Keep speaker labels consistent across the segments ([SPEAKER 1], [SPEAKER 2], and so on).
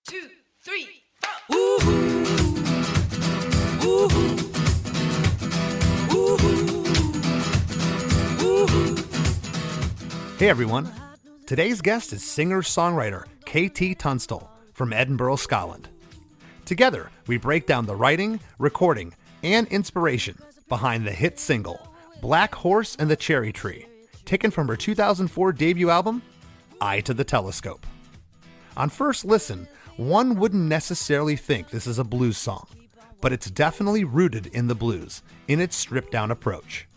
[SPEAKER 1] 2, 3, 4. Ooh, ooh, ooh, ooh.
[SPEAKER 2] Hey everyone, today's guest is singer-songwriter KT Tunstall from Edinburgh, Scotland. Together, we break down the writing, recording, and inspiration behind the hit single, Black Horse and the Cherry Tree, taken from her 2004 debut album, Eye to the Telescope. On first listen, one wouldn't necessarily think this is a blues song, but it's definitely rooted in the blues, in its stripped-down approach.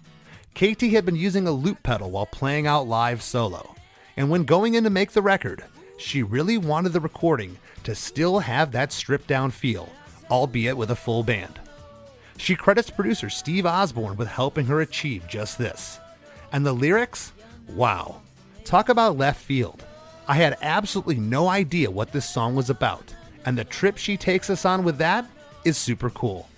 [SPEAKER 2] KT had been using a loop pedal while playing out live solo, and when going in to make the record, she really wanted the recording to still have that stripped-down feel, albeit with a full band. She credits producer Steve Osborne with helping her achieve just this. And the lyrics? Wow. Talk about left field. I had absolutely no idea what this song was about, and the trip she takes us on with that is super cool.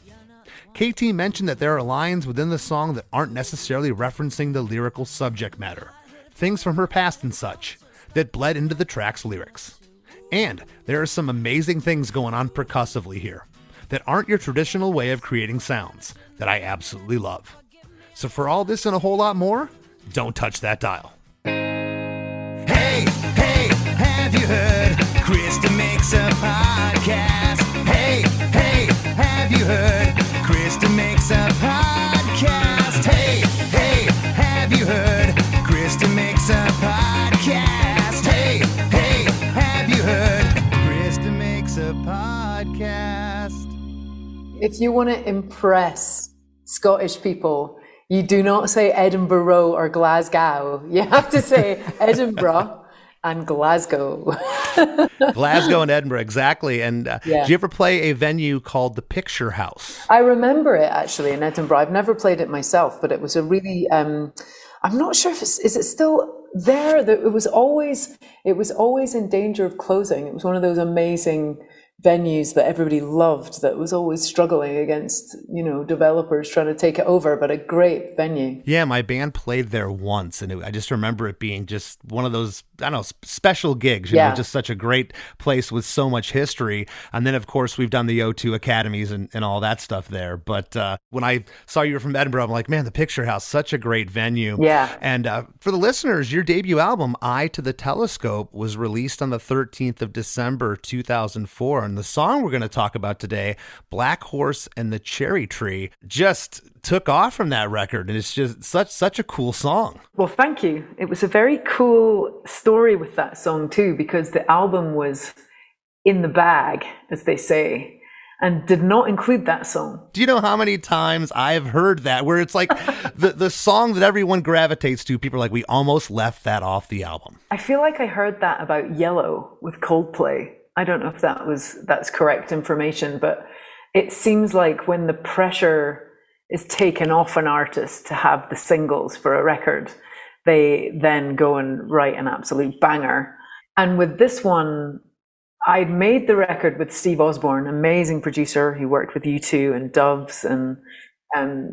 [SPEAKER 2] KT mentioned that there are lines within the song that aren't necessarily referencing the lyrical subject matter, things from her past and such, that bled into the track's lyrics. And there are some amazing things going on percussively here that aren't your traditional way of creating sounds that I absolutely love. So for all this and a whole lot more, don't touch that dial.
[SPEAKER 3] Hey, have you heard? Krista makes a podcast. Hey, have you heard? Krista makes a podcast. Hey, have you heard? Krista makes a podcast. Hey, have you heard? Krista makes a podcast.
[SPEAKER 4] If you want to impress Scottish people, you do not say Edinburgh or Glasgow. You have to say Edinburgh and Glasgow.
[SPEAKER 2] Glasgow and Edinburgh, exactly. And
[SPEAKER 4] Yeah.
[SPEAKER 2] Did you ever play a venue called the Picture House?
[SPEAKER 4] I remember it actually in Edinburgh. I've never played it myself, but it was a really, I'm not sure if is it still there? It was always in danger of closing. It was one of those amazing venues that everybody loved that was always struggling against, developers trying to take it over, but a great venue.
[SPEAKER 2] Yeah, my band played there once, and I just remember it being just one of those, special gigs.
[SPEAKER 4] Yeah.
[SPEAKER 2] Just such a great place with so much history. And then, of course, we've done the O2 Academies and all that stuff there. But when I saw you were from Edinburgh, I'm like, man, the Picture House, such a great venue.
[SPEAKER 4] Yeah.
[SPEAKER 2] And for the listeners, your debut album, Eye to the Telescope, was released on the 13th of December, 2004. And the song we're going to talk about today, Black Horse and the Cherry Tree, just took off from that record, and it's just such a cool song.
[SPEAKER 4] Well, thank you. It was a very cool story with that song too, because the album was in the bag, as they say, and did not include that song.
[SPEAKER 2] Do you know how many times I've heard that, where it's like the song that everyone gravitates to, people are like, we almost left that off the album.
[SPEAKER 4] I feel like I heard that about Yellow with Coldplay. I don't know if that's correct information, but it seems like when the pressure is taken off an artist to have the singles for a record, they then go and write an absolute banger. And with this one, I'd made the record with Steve Osborne, amazing producer. He worked with U2 and Doves and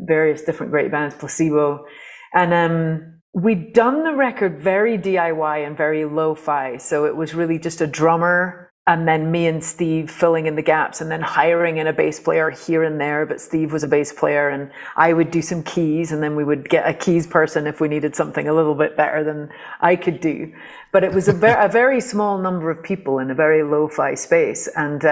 [SPEAKER 4] various different great bands, Placebo. And we'd done the record very DIY and very lo-fi. So it was really just a drummer, and then me and Steve filling in the gaps, and then hiring in a bass player here and there. But Steve was a bass player, and I would do some keys, and then we would get a keys person if we needed something a little bit better than I could do. But it was a very small number of people in a very lo-fi space. And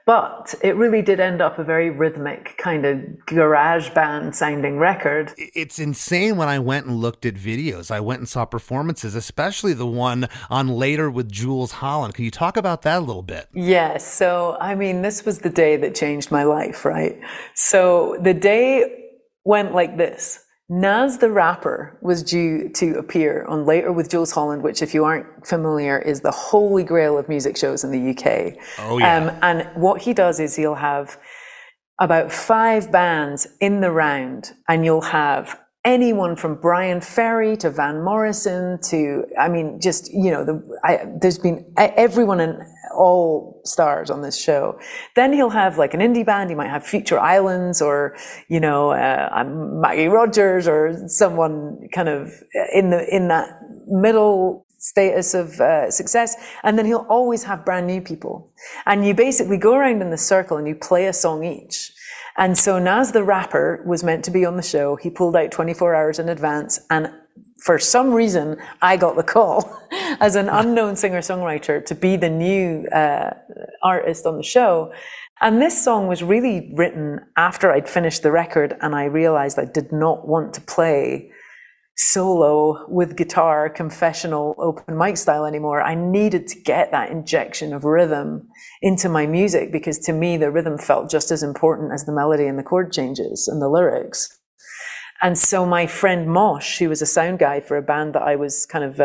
[SPEAKER 4] but it really did end up a very rhythmic kind of garage band sounding record.
[SPEAKER 2] It's insane when I went and looked at videos. I went and saw performances, especially the one on Later with Jools Holland. Can you talk about that a little bit?
[SPEAKER 4] Yes. So, this was the day that changed my life, right? So the day went like this. Nas the rapper was due to appear on Later with Jools Holland, which, if you aren't familiar, is the holy grail of music shows in the UK.
[SPEAKER 2] Oh, yeah.
[SPEAKER 4] And what he does is he'll have about 5 bands in the round, and you'll have anyone from Brian Ferry to Van Morrison to, there's been everyone and all stars on this show. Then he'll have like an indie band. He might have Future Islands or, Maggie Rogers or someone kind of in that middle status of success, and then he'll always have brand new people. And you basically go around in the circle and you play a song each. And so Nas the rapper was meant to be on the show. He pulled out 24 hours in advance, and for some reason, I got the call as an unknown singer-songwriter to be the new artist on the show. And this song was really written after I'd finished the record, and I realized I did not want to play solo with guitar, confessional, open mic style anymore. I needed to get that injection of rhythm into my music, because to me, the rhythm felt just as important as the melody and the chord changes and the lyrics. And so my friend Mosh, who was a sound guy for a band that I was kind of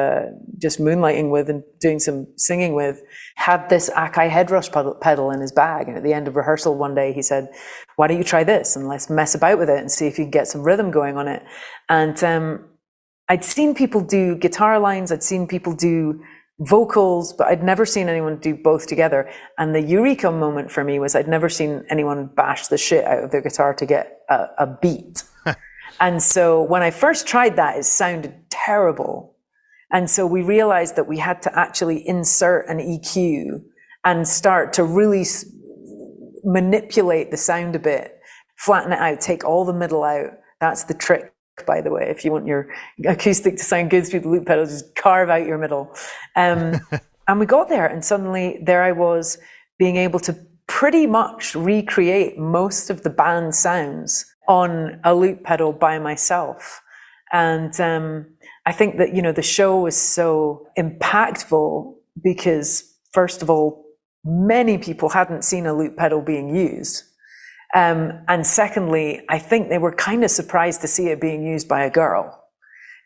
[SPEAKER 4] just moonlighting with and doing some singing with, had this Akai headrush pedal in his bag. And at the end of rehearsal one day, he said, why don't you try this and let's mess about with it and see if you can get some rhythm going on it. And I'd seen people do guitar lines, I'd seen people do vocals, but I'd never seen anyone do both together. And the eureka moment for me was I'd never seen anyone bash the shit out of their guitar to get a beat. And so when I first tried that, it sounded terrible. And so we realized that we had to actually insert an EQ and start to really manipulate the sound a bit, flatten it out, take all the middle out. That's the trick, by the way. If you want your acoustic to sound good through the loop pedal, just carve out your middle. And we got there, and suddenly there I was, being able to pretty much recreate most of the band sounds on a loop pedal by myself. And I think that, the show was so impactful because, first of all, many people hadn't seen a loop pedal being used. And secondly, I think they were kind of surprised to see it being used by a girl.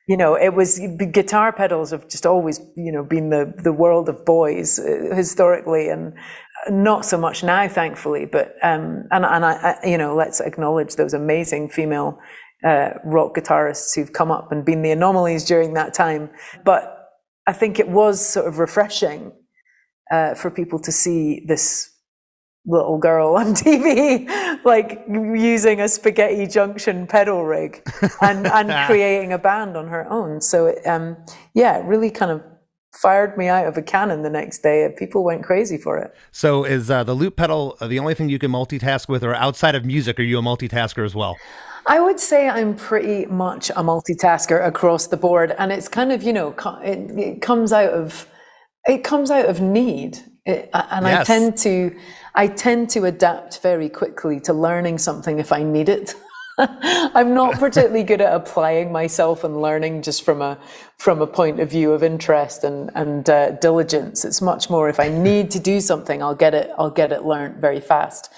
[SPEAKER 4] It was, guitar pedals have just always, been the world of boys historically, and not so much now, thankfully. But and I let's acknowledge those amazing female rock guitarists who've come up and been the anomalies during that time. But I think it was sort of refreshing for people to see this little girl on TV, like using a Spaghetti Junction pedal rig and creating a band on her own. So it really kind of fired me out of a cannon the next day. People went crazy for it.
[SPEAKER 2] So is the loop pedal the only thing you can multitask with, or outside of music, are you a multitasker as well?
[SPEAKER 4] I would say I'm pretty much a multitasker across the board, and it's kind of, it comes out of need. And yes. I tend to adapt very quickly to learning something if I need it. I'm not particularly good at applying myself and learning just from a point of view of interest and diligence. It's much more, if I need to do something, I'll get it learned very fast.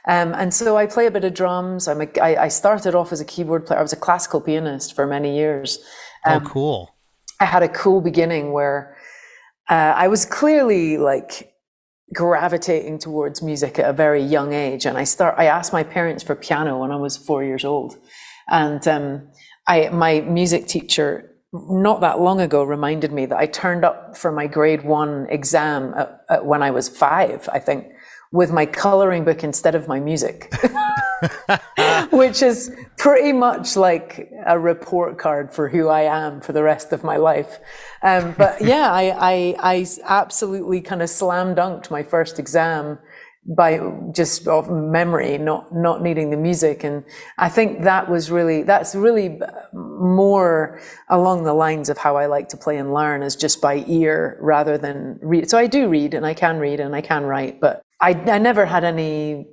[SPEAKER 4] And so I play a bit of drums. I started off as a keyboard player. I was a classical pianist for many years.
[SPEAKER 2] Oh, cool.
[SPEAKER 4] I had a cool beginning where I was clearly like gravitating towards music at a very young age. And I asked my parents for piano when I was 4 years old. And my music teacher not that long ago reminded me that I turned up for my grade 1 exam when I was 5, I think, with my coloring book instead of my music, which is pretty much like a report card for who I am for the rest of my life. But yeah, I absolutely kind of slam dunked my first exam by just off memory, not needing the music. And I think that's really more along the lines of how I like to play and learn, is just by ear rather than read. So I do read, and I can write, but I never had any,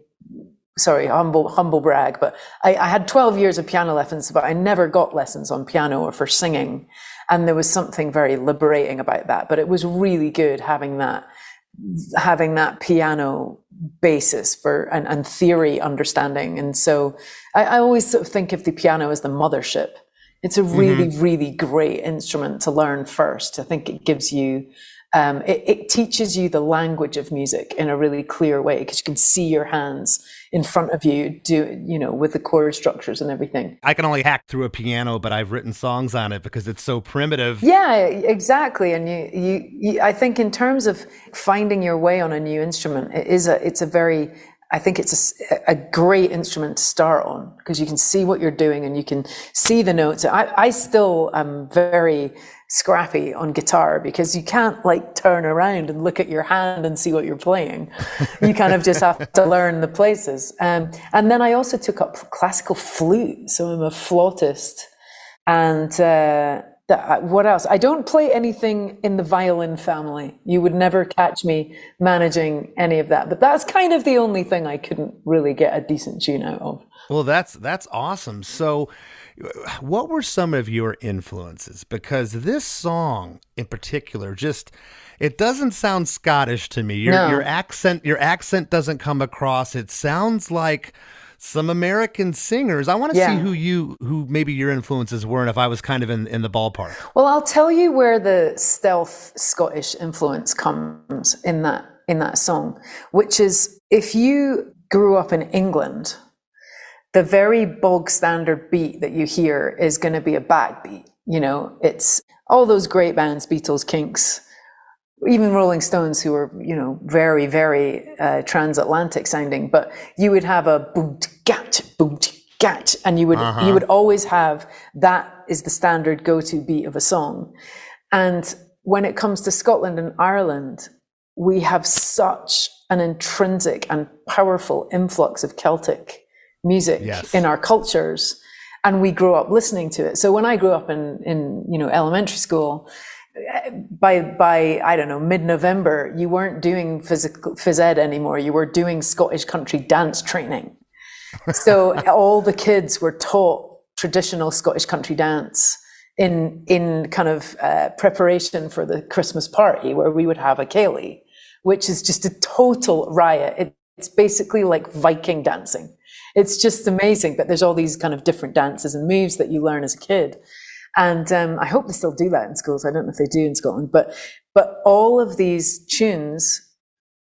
[SPEAKER 4] sorry, humble brag, but I had 12 years of piano lessons, but I never got lessons on piano or for singing. And there was something very liberating about that. But it was really good having that piano basis and theory understanding. And so I always sort of think of the piano as the mothership. It's a really, really great instrument to learn first. I think it gives you, it teaches you the language of music in a really clear way, because you can see your hands in front of you with the chord structures and everything.
[SPEAKER 2] I can only hack through a piano, but I've written songs on it because it's so primitive.
[SPEAKER 4] Yeah, exactly. And you I think in terms of finding your way on a new instrument, it's a very I think it's a great instrument to start on because you can see what you're doing and you can see the notes. I still am very scrappy on guitar because you can't like turn around and look at your hand and see what you're playing. You kind of just have to learn the places. And then I also took up classical flute. So I'm a flautist. And what else? I don't play anything in the violin family. You would never catch me managing any of that. But that's kind of the only thing I couldn't really get a decent tune out of.
[SPEAKER 2] Well, that's awesome. So what were some of your influences? Because this song in particular, it doesn't sound Scottish to me. Your accent doesn't come across. It sounds like some American singers. I want to see who maybe your influences were and if I was kind of in the ballpark.
[SPEAKER 4] Well, I'll tell you where the stealth Scottish influence comes in that song, which is if you grew up in England, the very bog standard beat that you hear is going to be a backbeat. You know, it's all those great bands, Beatles, Kinks, even Rolling Stones, who were, you know, very, very transatlantic sounding, but you would have a boom gat, and you would always have that is the standard go-to beat of a song. And when it comes to Scotland and Ireland, we have such an intrinsic and powerful influx of Celtic music in our cultures, and we grew up listening to it. So when I grew up in you know, elementary school, by I don't know, mid-November, you weren't doing phys ed anymore. You were doing Scottish country dance training. So all the kids were taught traditional Scottish country dance in kind of preparation for the Christmas party where we would have a ceilidh, which is just a total riot. It's basically like Viking dancing. It's just amazing. But there's all these kind of different dances and moves that you learn as a kid. And I hope they still do that in schools. I don't know if they do in Scotland, but all of these tunes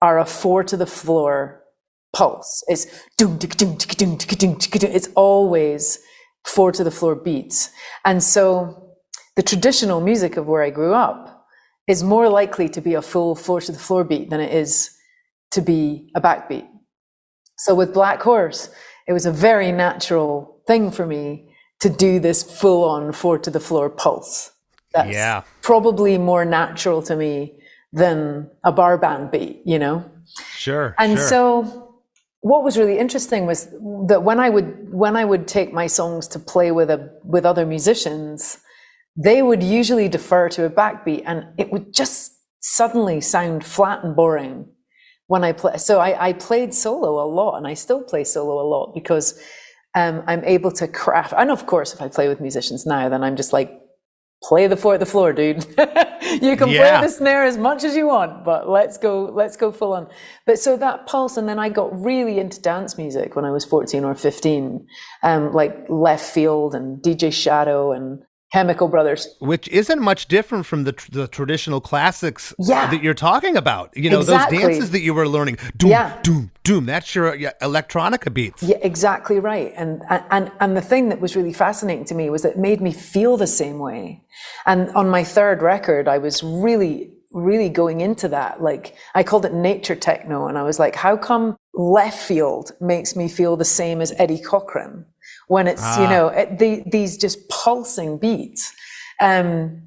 [SPEAKER 4] are a 4 to the floor pulse. It's doom, doom, doom, doom. It's always 4 to the floor beats. And so the traditional music of where I grew up is more likely to be a full 4 to the floor beat than it is to be a backbeat. So with Black Horse, it was a very natural thing for me to do this full-on 4 to the floor pulse. That's probably more natural to me than a bar band beat, you know?
[SPEAKER 2] Sure.
[SPEAKER 4] And so what was really interesting was that when I would take my songs to play with other musicians, they would usually defer to a backbeat, and it would just suddenly sound flat and boring when I play. So I played solo a lot, and I still play solo a lot because I'm able to craft. And of course, if I play with musicians now, then I'm just like, play the 4 to the floor, dude. You can play the snare as much as you want, but let's go full on. But so that pulse, and then I got really into dance music when I was 14 or 15, like Left Field and DJ Shadow and Chemical Brothers.
[SPEAKER 2] Which isn't much different from the traditional classics that you're talking about. You know, those dances that you were learning. Doom, doom, doom. That's your electronica beats.
[SPEAKER 4] Yeah, exactly right. And the thing that was really fascinating to me was that it made me feel the same way. And on my third record, I was really going into that. Like, I called it nature techno. And I was like, how come Left Field makes me feel the same as Eddie Cochran? When it's, you know, these just pulsing beats. And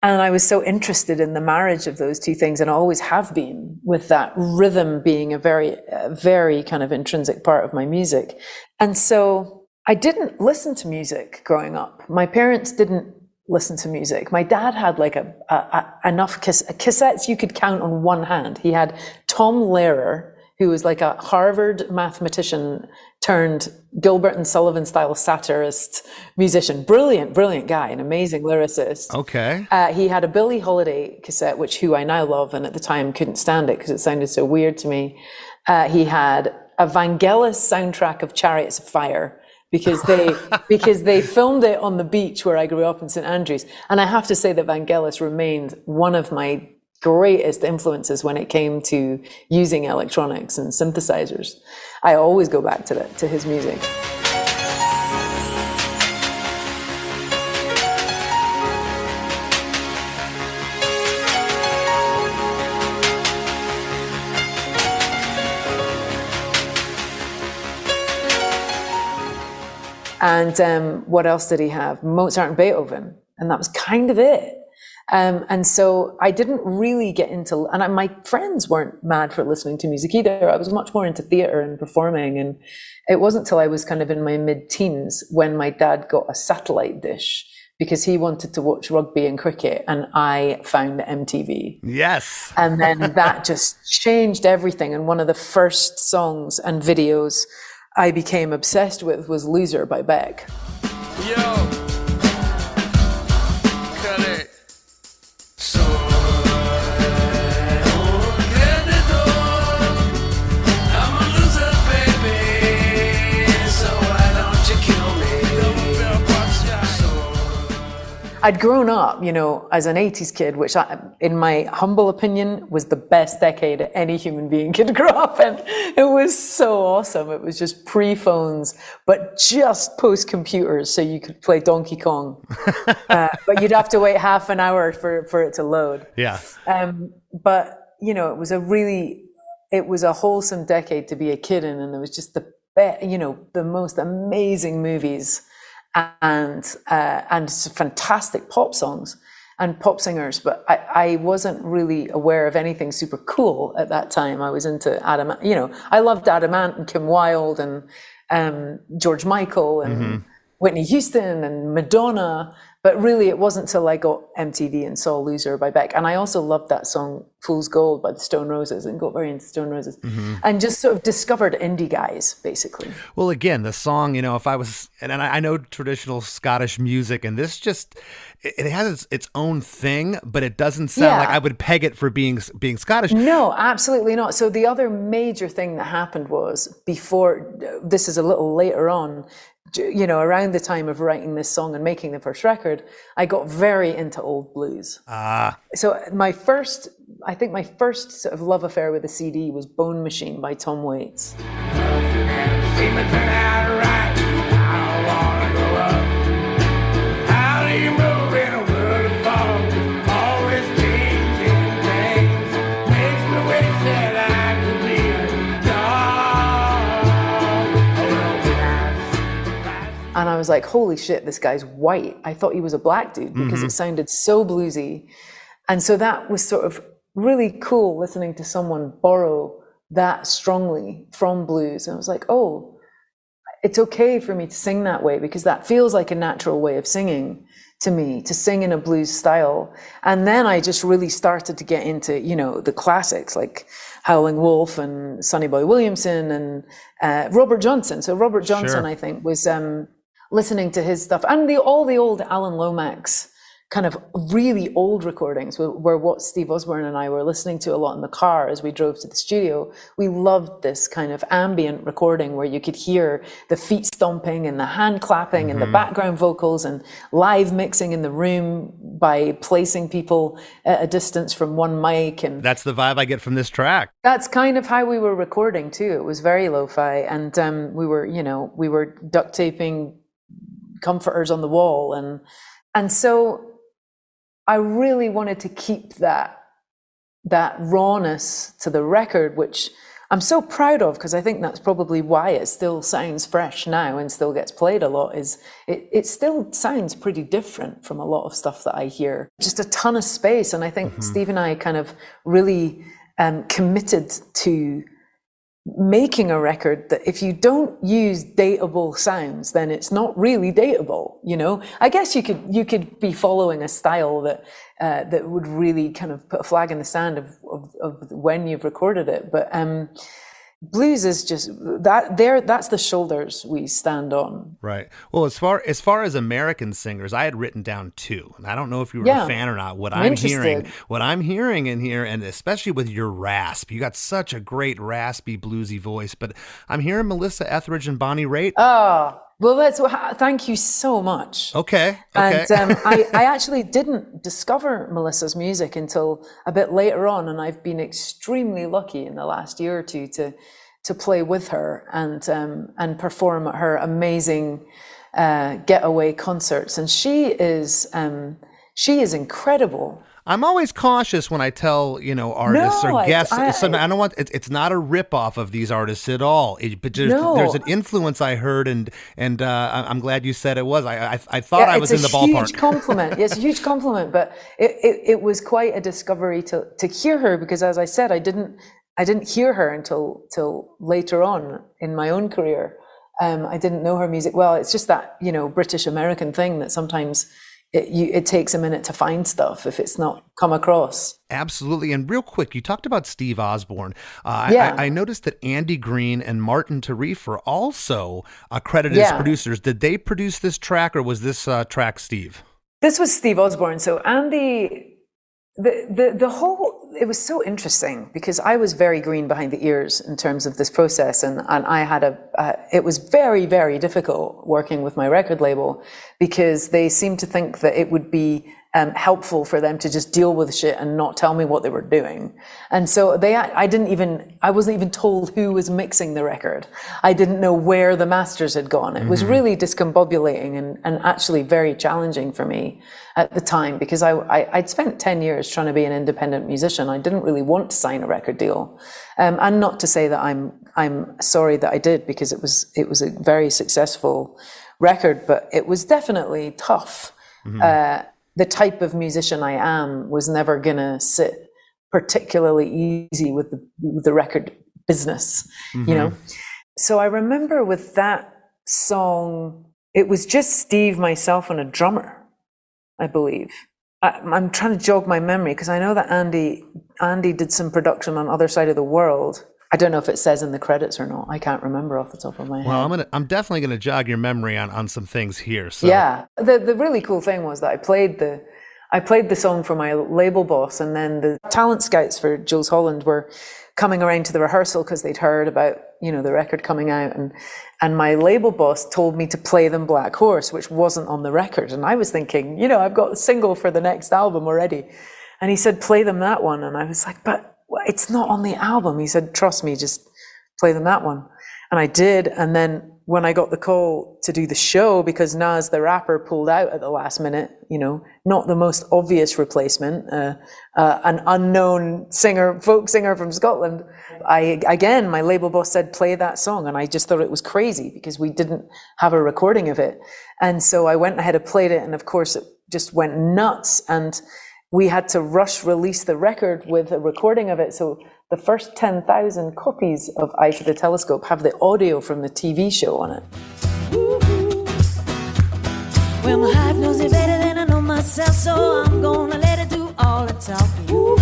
[SPEAKER 4] I was so interested in the marriage of those two things, and I always have been, with that rhythm being a very kind of intrinsic part of my music. And so I didn't listen to music growing up. My parents didn't listen to music. My dad had like enough cassettes you could count on one hand. He had Tom Lehrer, who was like a Harvard mathematician turned Gilbert and Sullivan style satirist musician. Brilliant guy, an amazing lyricist.
[SPEAKER 2] Okay.
[SPEAKER 4] He had a Billie Holiday cassette, who I now love, and at the time couldn't stand it because it sounded so weird to me. He had a Vangelis soundtrack of Chariots of Fire because they filmed it on the beach where I grew up in St. Andrews. And I have to say that Vangelis remained one of my greatest influences when it came to using electronics and synthesizers. I always go back to his music. And what else did he have? Mozart and Beethoven. And that was kind of it. And so I didn't really get into, and my friends weren't mad for listening to music either. I was much more into theatre and performing. And it wasn't till I was kind of in my mid-teens when my dad got a satellite dish because he wanted to watch rugby and cricket, and I found MTV.
[SPEAKER 2] Yes.
[SPEAKER 4] And then that just changed everything. And one of the first songs and videos I became obsessed with was Loser by Beck.
[SPEAKER 1] Yo, cut it. So get the door. I'm a loser, baby. So why don't you kill me?
[SPEAKER 4] I'd grown up, you know, as an 80s kid, which in my humble opinion was the best decade any human being could grow up in. It was so awesome. It was just pre-phones, but just post-computers, so you could play Donkey Kong. But you'd have to wait half an hour for it to load.
[SPEAKER 2] Yeah.
[SPEAKER 4] But, you know, it was a wholesome decade to be a kid in, and it was just the most amazing movies and some fantastic pop songs and pop singers. But I wasn't really aware of anything super cool at that time. I was into Adam, you know, I loved Adam Ant and Kim Wilde and George Michael and Whitney Houston and Madonna. But really, it wasn't till I got MTV and saw Loser by Beck. And I also loved that song, Fool's Gold by the Stone Roses, and got very into Stone Roses. And just sort of discovered indie guys, basically.
[SPEAKER 2] Well, again, the song, you know, if I was, and I know traditional Scottish music, and this just, it has its own thing, but it doesn't sound like I would peg it for being Scottish.
[SPEAKER 4] No, absolutely not. So the other major thing that happened was before, this is a little later on, you know, around the time of writing this song and making the first record, I got very into old blues. So my first sort of love affair with a CD was Bone Machine by Tom Waits. And I was like, holy shit, this guy's white. I thought he was a black dude because it sounded so bluesy. And so that was sort of really cool, listening to someone borrow that strongly from blues. And I was like, oh, it's okay for me to sing that way, because that feels like a natural way of singing to me, to sing in a blues style. And then I just really started to get into, you know, the classics like Howling Wolf and Sonny Boy Williamson and Robert Johnson. So Robert Johnson, I think, was listening to his stuff, and all the old Alan Lomax kind of really old recordings were what Steve Osborne and I were listening to a lot in the car as we drove to the studio. We loved this kind of ambient recording where you could hear the feet stomping and the hand clapping and the background vocals and live mixing in the room by placing people at a distance from one mic. And
[SPEAKER 2] that's the vibe I get from this track.
[SPEAKER 4] That's kind of how we were recording too. It was very lo-fi, and we were duct taping comforters on the wall, and so I really wanted to keep that rawness to the record, which I'm so proud of, because I think that's probably why it still sounds fresh now and still gets played a lot. Is it still sounds pretty different from a lot of stuff that I hear. Just a ton of space, and I think Steve and I kind of really committed to making a record that if you don't use dateable sounds, then it's not really dateable, you know? I guess you could be following a style that would really kind of put a flag in the sand of when you've recorded it. But blues is just that's the shoulders we stand on.
[SPEAKER 2] Right. Well, as far as American singers, I had written down two, and I don't know if you were a fan or not. What I'm hearing in here, and especially with your rasp, you got such a great raspy bluesy voice, but I'm hearing Melissa Etheridge and Bonnie Raitt.
[SPEAKER 4] Oh, well, thank you so much.
[SPEAKER 2] Okay.
[SPEAKER 4] And I actually didn't discover Melissa's music until a bit later on, and I've been extremely lucky in the last year or two to play with her and perform at her amazing getaway concerts. And she is incredible.
[SPEAKER 2] I'm always cautious when I tell, artists
[SPEAKER 4] No,
[SPEAKER 2] or guests.
[SPEAKER 4] I
[SPEAKER 2] I don't want. It's not a rip off of these artists at all. But there's an influence I heard, and I'm glad you said it was. I thought I was in the ballpark.
[SPEAKER 4] It's a huge compliment. Yes, a huge compliment. But it was quite a discovery to hear her, because, as I said, I didn't hear her until later on in my own career. I didn't know her music well. It's just that British American thing that sometimes it takes a minute to find stuff if it's not come across.
[SPEAKER 2] Absolutely. And real quick, you talked about Steve Osborne.
[SPEAKER 4] Yeah.
[SPEAKER 2] I noticed that Andy Green and Martin Tarif are also credited as producers. Did they produce this track, or was this track Steve?
[SPEAKER 4] This was Steve Osborne. So Andy, the whole, it was so interesting because I was very green behind the ears in terms of this process, and I had it was very, very difficult working with my record label, because they seemed to think that it would be helpful for them to just deal with shit and not tell me what they were doing. And so I wasn't even told who was mixing the record. I didn't know where the masters had gone. It was really discombobulating and actually very challenging for me at the time, because I'd spent 10 years trying to be an independent musician. I didn't really want to sign a record deal. And not to say that I'm sorry that I did, because it was a very successful record, but it was definitely tough. The type of musician I am was never gonna sit particularly easy with the record business, So I remember with that song, it was just Steve, myself, and a drummer, I believe. I'm trying to jog my memory, because I know that Andy did some production on Other Side of the World. I don't know if it says in the credits or not. I can't remember off the top of my head.
[SPEAKER 2] Well, I'm definitely gonna jog your memory on some things here. So.
[SPEAKER 4] Yeah, the really cool thing was that I played the song for my label boss, and then the talent scouts for Jools Holland were coming around to the rehearsal because they'd heard about the record coming out, and my label boss told me to play them Black Horse, which wasn't on the record, and I was thinking, I've got a single for the next album already, and he said play them that one, and I was like, but it's not on the album. He said, trust me, just play them that one. And I did. And then when I got the call to do the show, because Nas the rapper pulled out at the last minute, not the most obvious replacement, an unknown folk singer from Scotland. My label boss said, play that song. And I just thought it was crazy because we didn't have a recording of it. And so I went ahead and played it. And of course it just went nuts. And we had to rush release the record with a recording of it. So the first 10,000 copies of Eye to the Telescope have the audio from the TV show on it.
[SPEAKER 5] Well, my heart knows it better than I know myself, so I'm gonna let it do all the talking.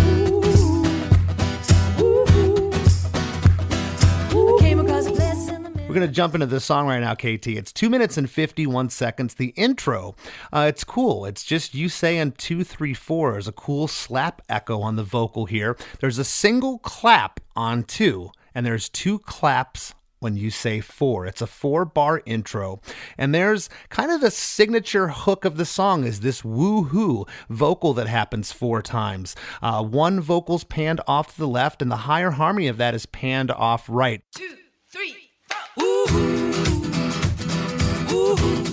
[SPEAKER 5] I came across a place in the middle.
[SPEAKER 2] We're going to jump into this song right now, KT. It's 2 minutes and 51 seconds. The intro, it's cool. It's just you saying 2, 3, 4. There's a cool slap echo on the vocal here. There's a single clap on 2, and there's 2 claps when you say 4. It's a 4-bar intro, and there's kind of the signature hook of the song is this woo-hoo vocal that happens 4 times. One vocal's panned off to the left, and the higher harmony of that is panned off right.
[SPEAKER 1] 2, 3, 4. Ooh. Ooh. Ooh.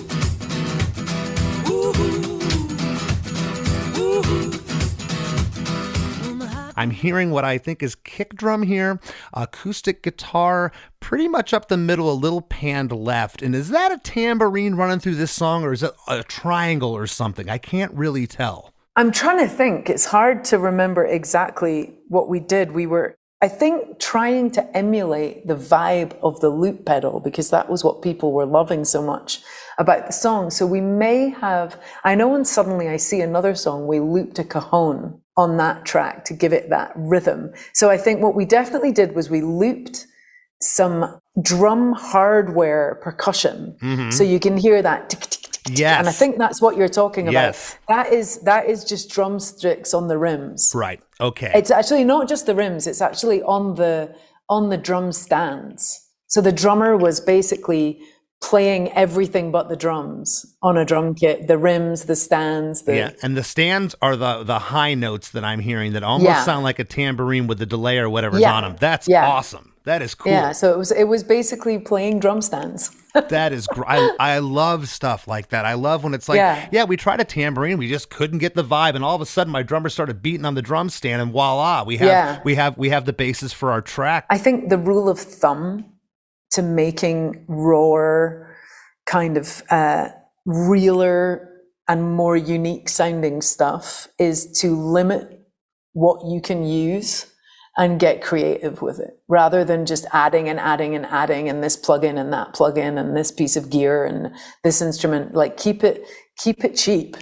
[SPEAKER 2] I'm hearing what I think is kick drum here, acoustic guitar, pretty much up the middle, a little panned left. And is that a tambourine running through this song, or is it a triangle or something? I can't really tell.
[SPEAKER 4] I'm trying to think. It's hard to remember exactly what we did. We were, I think, trying to emulate the vibe of the loop pedal, because that was what people were loving so much about the song. So we may have, I know when Suddenly I See Another Song, we looped a cajon on that track to give it that rhythm. So I think what we definitely did was we looped some drum hardware percussion. Mm-hmm. So you can hear that tick, tick, tick, tick.
[SPEAKER 2] Yes.
[SPEAKER 4] And I think that's what you're talking about.
[SPEAKER 2] Yes.
[SPEAKER 4] That is just drumsticks on the rims.
[SPEAKER 2] Right. Okay.
[SPEAKER 4] It's actually not just the rims, it's actually on the drum stands. So the drummer was basically playing everything but the drums on a drum kit, the rims, the stands.
[SPEAKER 2] Yeah, and the stands are the high notes that I'm hearing that almost sound like a tambourine with the delay or whatever's on them. That's awesome. That is cool.
[SPEAKER 4] Yeah, so it was basically playing drum stands.
[SPEAKER 2] That is I love stuff like that. I love when it's like, yeah, we tried a tambourine, we just couldn't get the vibe, and all of a sudden my drummer started beating on the drum stand, and voila, we have the basis for our track.
[SPEAKER 4] I think the rule of thumb to making raw, kind of realer and more unique sounding stuff is to limit what you can use and get creative with it, rather than just adding and adding and adding, and this plugin and that plugin and this piece of gear and this instrument. Like, keep it cheap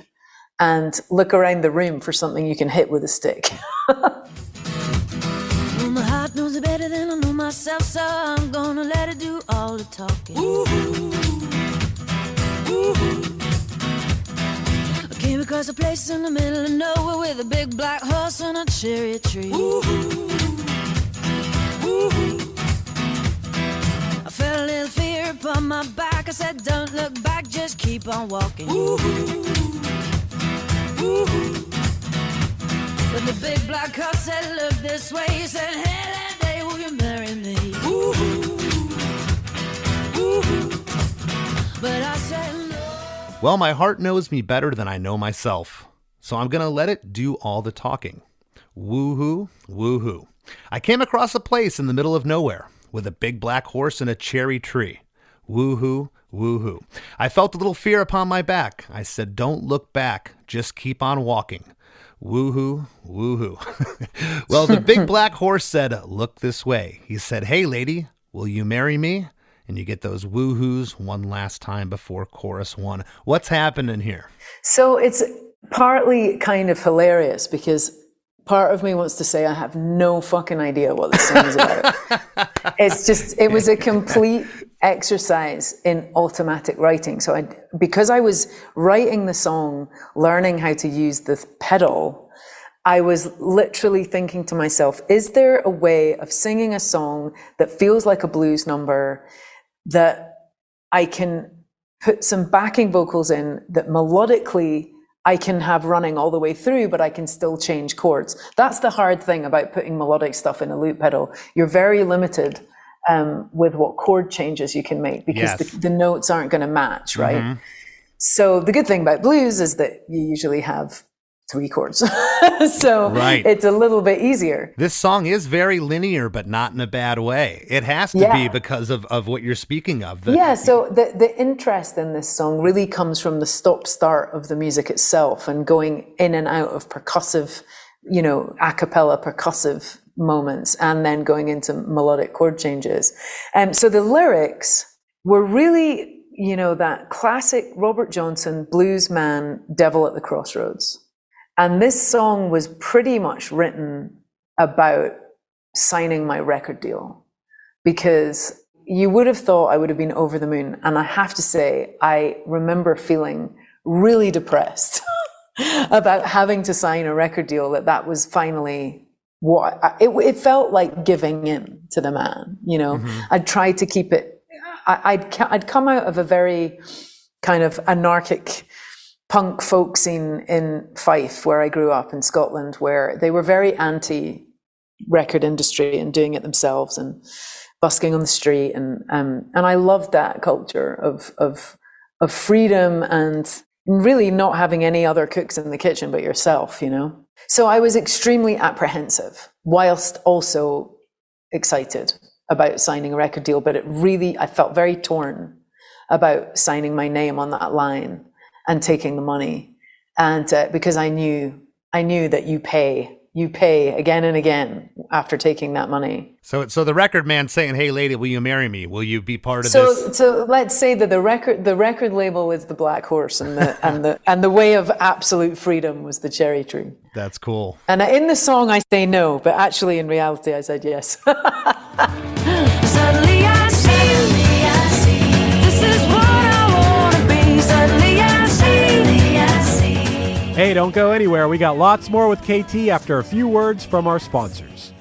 [SPEAKER 4] and look around the room for something you can hit with a stick.
[SPEAKER 5] Well, my heart knows it better than I know myself, so I'm gonna let it do all the talking. Woo-hoo. Woo-hoo. I came across a place in the middle of nowhere with a big black horse and a cherry tree. Woo-hoo. Woo-hoo. I felt a little fear upon my back. I said, don't look back, just keep on walking. Woo-hoo. Woo-hoo. When the big black horse said, look this way, he said, hey, that day, will you marry me? Woo-hoo. Woo-hoo. But I said no.
[SPEAKER 2] Well, my heart knows me better than I know myself, so I'm going to let it do all the talking. Woo-hoo, woo-hoo. I came across a place in the middle of nowhere with a big black horse and a cherry tree. Woo-hoo, woo-hoo. I felt a little fear upon my back. I said, don't look back, just keep on walking. Woo-hoo, woo-hoo. Well, the big black horse said, look this way. He said, hey, lady, will you marry me? And you get those woo-hoos one last time before chorus one. What's happening here?
[SPEAKER 4] So it's partly kind of hilarious because part of me wants to say I have no fucking idea what this song is about. It was a complete exercise in automatic writing. So because I was writing the song, learning how to use the pedal, I was literally thinking to myself, is there a way of singing a song that feels like a blues number that I can put some backing vocals in that melodically I can have running all the way through, but I can still change chords? That's the hard thing about putting melodic stuff in a loop pedal. You're very limited with what chord changes you can make because the notes aren't going to match, right? Mm-hmm. So the good thing about blues is that you usually have 3 chords. So it's a little bit easier.
[SPEAKER 2] This song is very linear, but not in a bad way. It has to be because of what you're speaking of.
[SPEAKER 4] So the interest in this song really comes from the stop-start of the music itself and going in and out of percussive, a cappella percussive moments and then going into melodic chord changes. So the lyrics were really, that classic Robert Johnson blues man, devil at the crossroads. And this song was pretty much written about signing my record deal, because you would have thought I would have been over the moon. And I have to say, I remember feeling really depressed about having to sign a record deal, that was finally it felt like giving in to the man, Mm-hmm. I'd tried to keep it. I'd come out of a very kind of anarchic punk folk scene in Fife, where I grew up in Scotland, where they were very anti-record industry and doing it themselves and busking on the street, and I loved that culture of freedom and really not having any other cooks in the kitchen but yourself, So I was extremely apprehensive, whilst also excited about signing a record deal, but I felt very torn about signing my name on that line and taking the money, and because I knew that you pay again and again after taking that money.
[SPEAKER 2] So the record man saying, "Hey, lady, will you marry me? Will you be part of this?"
[SPEAKER 4] So let's say that the record label is the Black Horse, and the way of absolute freedom was the cherry tree.
[SPEAKER 2] That's cool.
[SPEAKER 4] And in the song I say no, but actually in reality I said yes.
[SPEAKER 5] Suddenly I see, this is what I wanna be. Suddenly I see.
[SPEAKER 6] Hey, don't go anywhere. We got lots more with KT after a few words from our sponsors.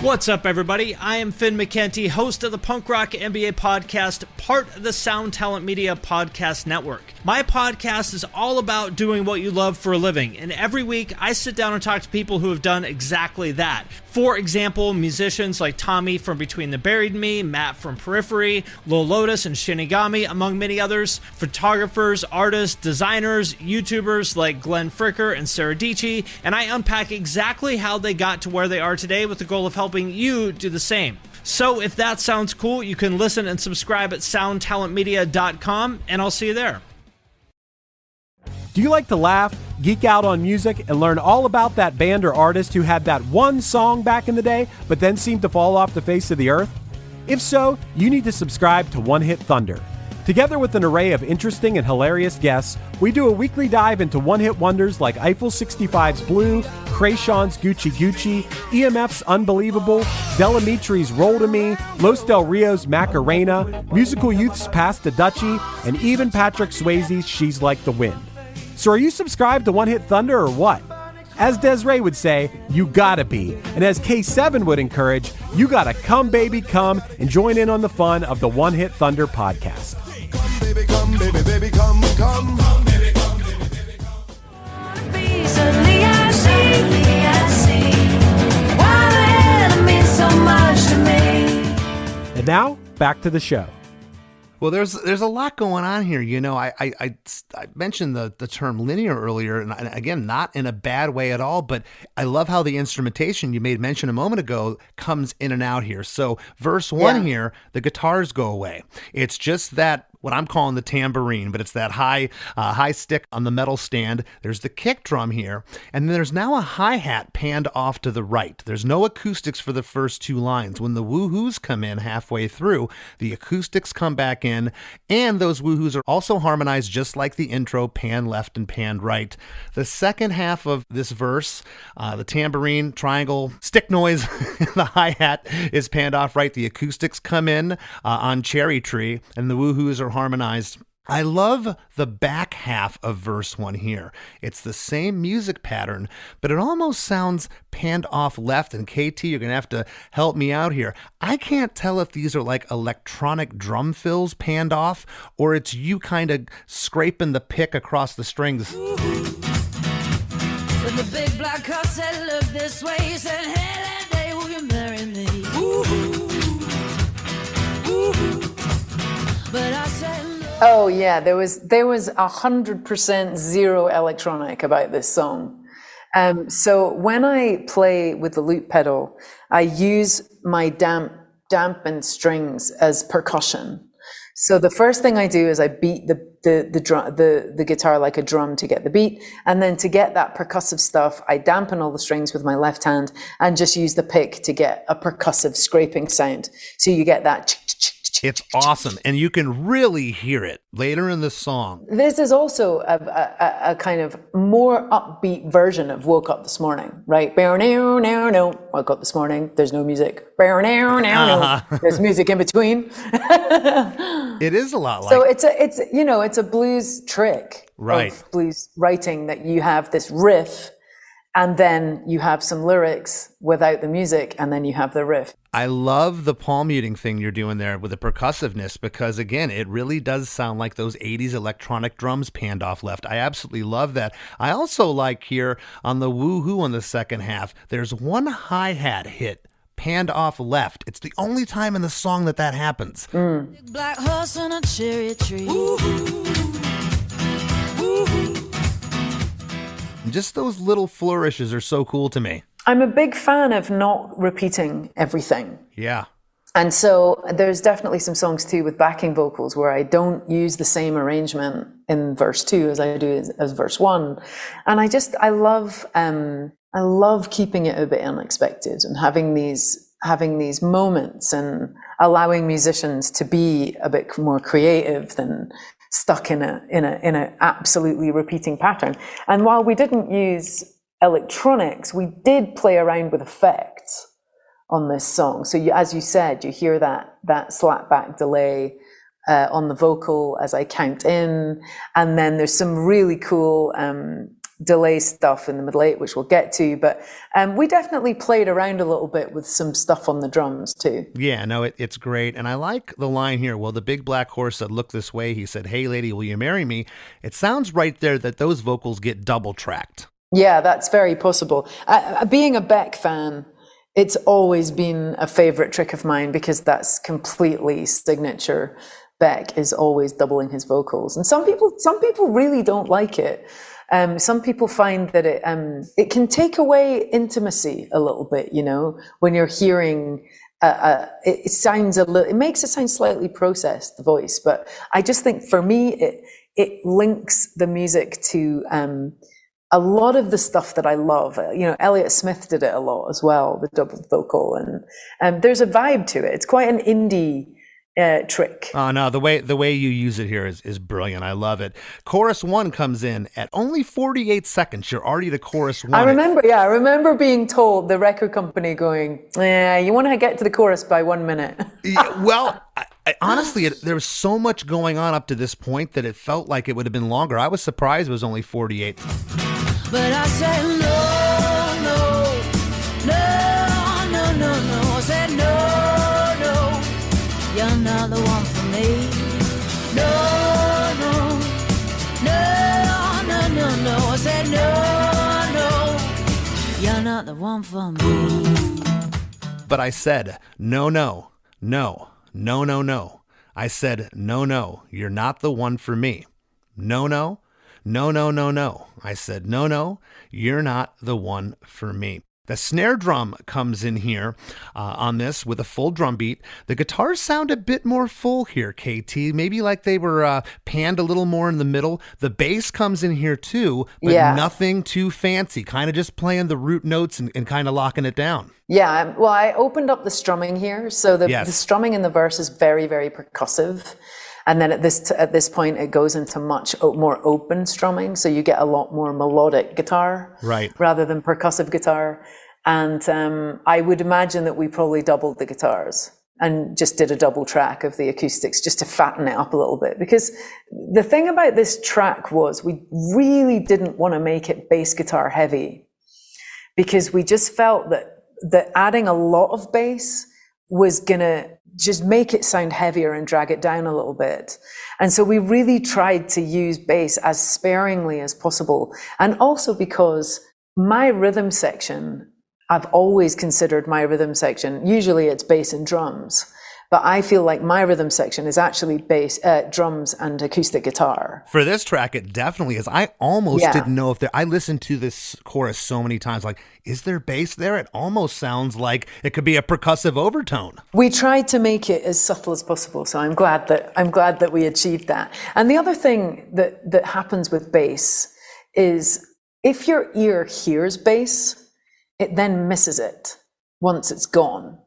[SPEAKER 7] What's up, everybody? I am Finn McKenty, host of the Punk Rock MBA podcast, part of the Sound Talent Media Podcast Network. My podcast is all about doing what you love for a living, and every week I sit down and talk to people who have done exactly that. For example, musicians like Tommy from Between the Buried and Me, Matt from Periphery, Lil Lotus and Shinigami, among many others, photographers, artists, designers, YouTubers like Glenn Fricker and Sarah Dici, and I unpack exactly how they got to where they are today with the goal of helping you do the same. So if that sounds cool, you can listen and subscribe at soundtalentmedia.com, and I'll see you there.
[SPEAKER 6] Do you like to laugh, geek out on music, and learn all about that band or artist who had that one song back in the day, but then seemed to fall off the face of the earth? If so, you need to subscribe to One Hit Thunder. Together with an array of interesting and hilarious guests, we do a weekly dive into one-hit wonders like Eiffel 65's Blue, Krayshawn's Gucci Gucci, EMF's Unbelievable, Delamitri's Roll to Me, Los Del Rio's Macarena, Musical Youth's Pass the Dutchie, and even Patrick Swayze's She's Like the Wind. So are you subscribed to One Hit Thunder or what? As Desiree would say, you gotta be. And as K7 would encourage, you gotta come baby come and join in on the fun of the One Hit Thunder podcast.
[SPEAKER 3] Come, baby, come, baby, baby, come, come. Come, baby, come, baby, baby, come.
[SPEAKER 5] Suddenly I see why the hell it means so much to me.
[SPEAKER 6] And now, back to the show.
[SPEAKER 2] Well, there's a lot going on here. You know, I mentioned the term linear earlier, and again, not in a bad way at all, but I love how the instrumentation you made mention a moment ago comes in and out here. So verse one here, the guitars go away. It's just that, what I'm calling the tambourine, but it's that high stick on the metal stand. There's the kick drum here, and there's now a hi-hat panned off to the right. There's no acoustics for the first two lines. When the woohoos come in halfway through, the acoustics come back in, and those woohoos are also harmonized just like the intro, pan left and pan right. The second half of this verse, the tambourine, triangle, stick noise, the hi-hat is panned off right. The acoustics come in on Cherry Tree, and the woohoos are harmonized. I love the back half of verse one here. It's the same music pattern, but it almost sounds panned off left. And KT, you're going to have to help me out here. I can't tell if these are like electronic drum fills panned off, or it's you kind of scraping the pick across the strings.
[SPEAKER 5] When the big black car said, look this way, he said, hey, that day will you marry me? But I said,
[SPEAKER 4] Oh yeah, there was 100% zero electronic about this song. So when I play with the loop pedal, I use my dampened strings as percussion. So the first thing I do is I beat the guitar like a drum to get the beat, and then to get that percussive stuff, I dampen all the strings with my left hand and just use the pick to get a percussive scraping sound. So you get that.
[SPEAKER 2] It's awesome, and you can really hear it later in the song.
[SPEAKER 4] This is also a kind of more upbeat version of Woke Up This Morning, right? Woke up this morning, there's no music. There's music in between.
[SPEAKER 2] It is a lot like.
[SPEAKER 4] So it's a blues trick,
[SPEAKER 2] right,
[SPEAKER 4] of blues writing, that you have this riff, and then you have some lyrics without the music, and then you have the riff.
[SPEAKER 2] I love the palm muting thing you're doing there with the percussiveness, because again, it really does sound like those 80s electronic drums panned off left. I absolutely love that. I also like here on the woohoo on the second half, there's one hi-hat hit panned off left. It's the only time in the song that happens.
[SPEAKER 5] big black horse on a cherry tree.
[SPEAKER 2] And just those little flourishes are so cool to me.
[SPEAKER 4] I'm a big fan of not repeating everything.
[SPEAKER 2] Yeah.
[SPEAKER 4] And so there's definitely some songs too with backing vocals where I don't use the same arrangement in verse 2 as I do as verse 1. And I love keeping it a bit unexpected and having these moments and allowing musicians to be a bit more creative than stuck in a absolutely repeating pattern. And while we didn't use electronics, we did play around with effects on this song. So as you said, you hear that slap back delay on the vocal as I count in, and then there's some really cool delay stuff in the middle eight, which we'll get to, but we definitely played around a little bit with some stuff on the drums too.
[SPEAKER 2] Yeah, no, it's great. And I like the line here. Well, the big black horse said, look this way. He said, hey, lady, will you marry me? It sounds right there that those vocals get double tracked.
[SPEAKER 4] Yeah, that's very possible. Being a Beck fan, it's always been a favorite trick of mine because that's completely signature. Beck is always doubling his vocals. And some people really don't like it. Some people find that it can take away intimacy a little bit, you know, when you're hearing, it sounds it makes it sound slightly processed, the voice. But I just think for me, it links the music to a lot of the stuff that I love. You know, Elliott Smith did it a lot as well, the double vocal, and there's a vibe to it. It's quite an indie trick.
[SPEAKER 2] Oh no, the way you use it here is brilliant. I love it. Chorus 1 comes in at only 48 seconds. You're already to chorus 1.
[SPEAKER 4] I remember being told, the record company going, you want to get to the chorus by 1 minute.
[SPEAKER 2] Yeah, well, I honestly, there was so much going on up to this point that it felt like it would have been longer. I was surprised it was only 48.
[SPEAKER 5] But I said no, no, no, no, no, no. I said no, no, you're not the one for me. No, no, no, no, no, no. I said no, no, you're not the one for me.
[SPEAKER 2] But I said no, no, no, no, no, no. I said no, no, you're not the one for me. No, no. No, no, no, no. I said, no, you're not the one for me. The snare drum comes in here on this with a full drum beat. The guitars sound a bit more full here, KT. Maybe like they were panned a little more in the middle. The bass comes in here too, but nothing too fancy. Kind of just playing the root notes and kind of locking it down.
[SPEAKER 4] Yeah, well, I opened up the strumming here. So the strumming in the verse is very, very percussive. And then at this point, it goes into much more open strumming. So you get a lot more melodic guitar rather than percussive guitar. And I would imagine that we probably doubled the guitars and just did a double track of the acoustics just to fatten it up a little bit. Because the thing about this track was we really didn't want to make it bass guitar heavy, because we just felt that adding a lot of bass was going to just make it sound heavier and drag it down a little bit. And so we really tried to use bass as sparingly as possible. And also because my rhythm section, I've always considered my rhythm section, usually it's bass and drums, but I feel like my rhythm section is actually bass, drums and acoustic guitar.
[SPEAKER 2] For this track, it definitely is. I almost didn't know if I listened to this chorus so many times, like, is there bass there? It almost sounds like it could be a percussive overtone.
[SPEAKER 4] We tried to make it as subtle as possible, so I'm glad that we achieved that. And the other thing that happens with bass is if your ear hears bass, it then misses it once it's gone.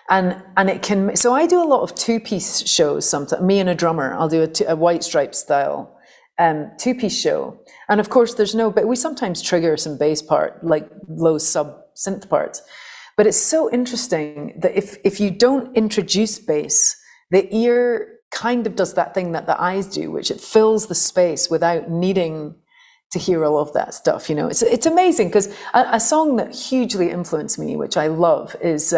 [SPEAKER 4] And it can, so I do a lot of 2-piece shows sometimes, me and a drummer. I'll do a White Stripes style 2-piece show. And of course but we sometimes trigger some bass part, like low sub synth parts. But it's so interesting that if you don't introduce bass, the ear kind of does that thing that the eyes do, which it fills the space without needing to hear all of that stuff. You know, it's amazing, because a song that hugely influenced me, which I love, is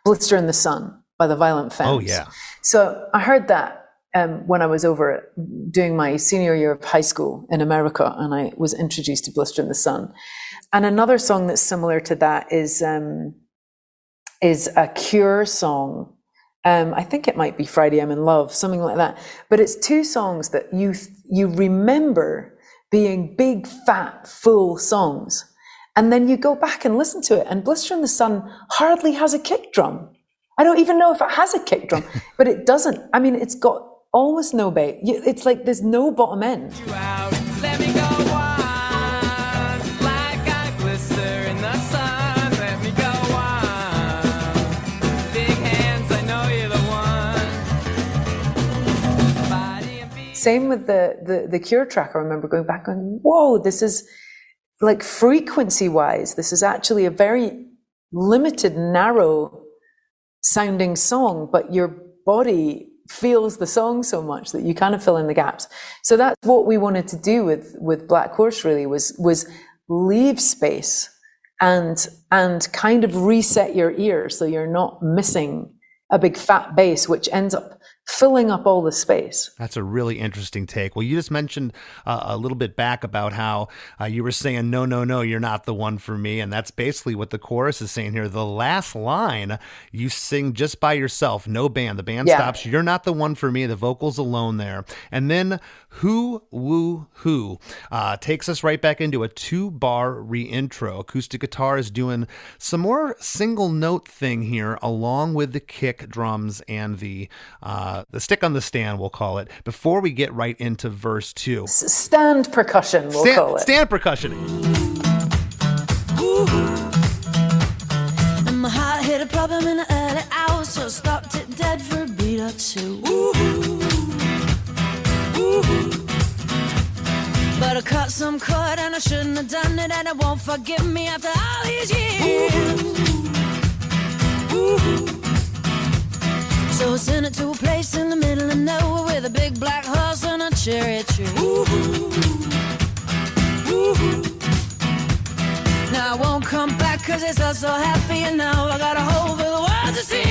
[SPEAKER 4] Blister in the Sun by the Violent Femmes.
[SPEAKER 2] Oh yeah.
[SPEAKER 4] So I heard that when I was over doing my senior year of high school in America, and I was introduced to Blister in the Sun. And another song that's similar to that is a Cure song. I think it might be Friday I'm in Love, something like that. But it's two songs that you remember being big, fat, full songs. And then you go back and listen to it, and Blister in the Sun hardly has a kick drum. I don't even know if it has a kick drum, but it doesn't. I mean, it's got almost no bass. It's like there's no bottom end.
[SPEAKER 1] Let me go on, like I glister in the sun. Let me go on. Big hands, I know you're the one. Body and feet.
[SPEAKER 4] Same with the Cure track. I remember going back going, whoa, this is like frequency-wise, this is actually a very limited, narrow sounding song, but your body feels the song so much that you kind of fill in the gaps. So that's what we wanted to do with Black Horse, really, was leave space and kind of reset your ear so you're not missing a big fat bass, which ends up filling up all the space.
[SPEAKER 2] That's a really interesting take. Well, you just mentioned a little bit back about how you were saying, no, no, no, you're not the one for me. And that's basically what the chorus is saying here. The last line, you sing just by yourself, no band. The band stops. You're not the one for me. The vocals alone there. And then Who, Woo, Who takes us right back into a 2-bar reintro. Acoustic guitar is doing some more single note thing here, along with the kick drums and the stick on the stand, we'll call it, before we get right into verse 2.
[SPEAKER 4] Stand percussion, we'll call it.
[SPEAKER 2] Stand percussion.
[SPEAKER 5] And my heart hit a problem in the early hours, so stopped it dead for a beat or two. But I cut some cord and I shouldn't have done it, and it won't forgive me after all these years. So I sent it to a place in the middle of nowhere with a big black horse and a cherry tree. Now I won't come back cause it's all so happy, and now I got a hole for the world to see.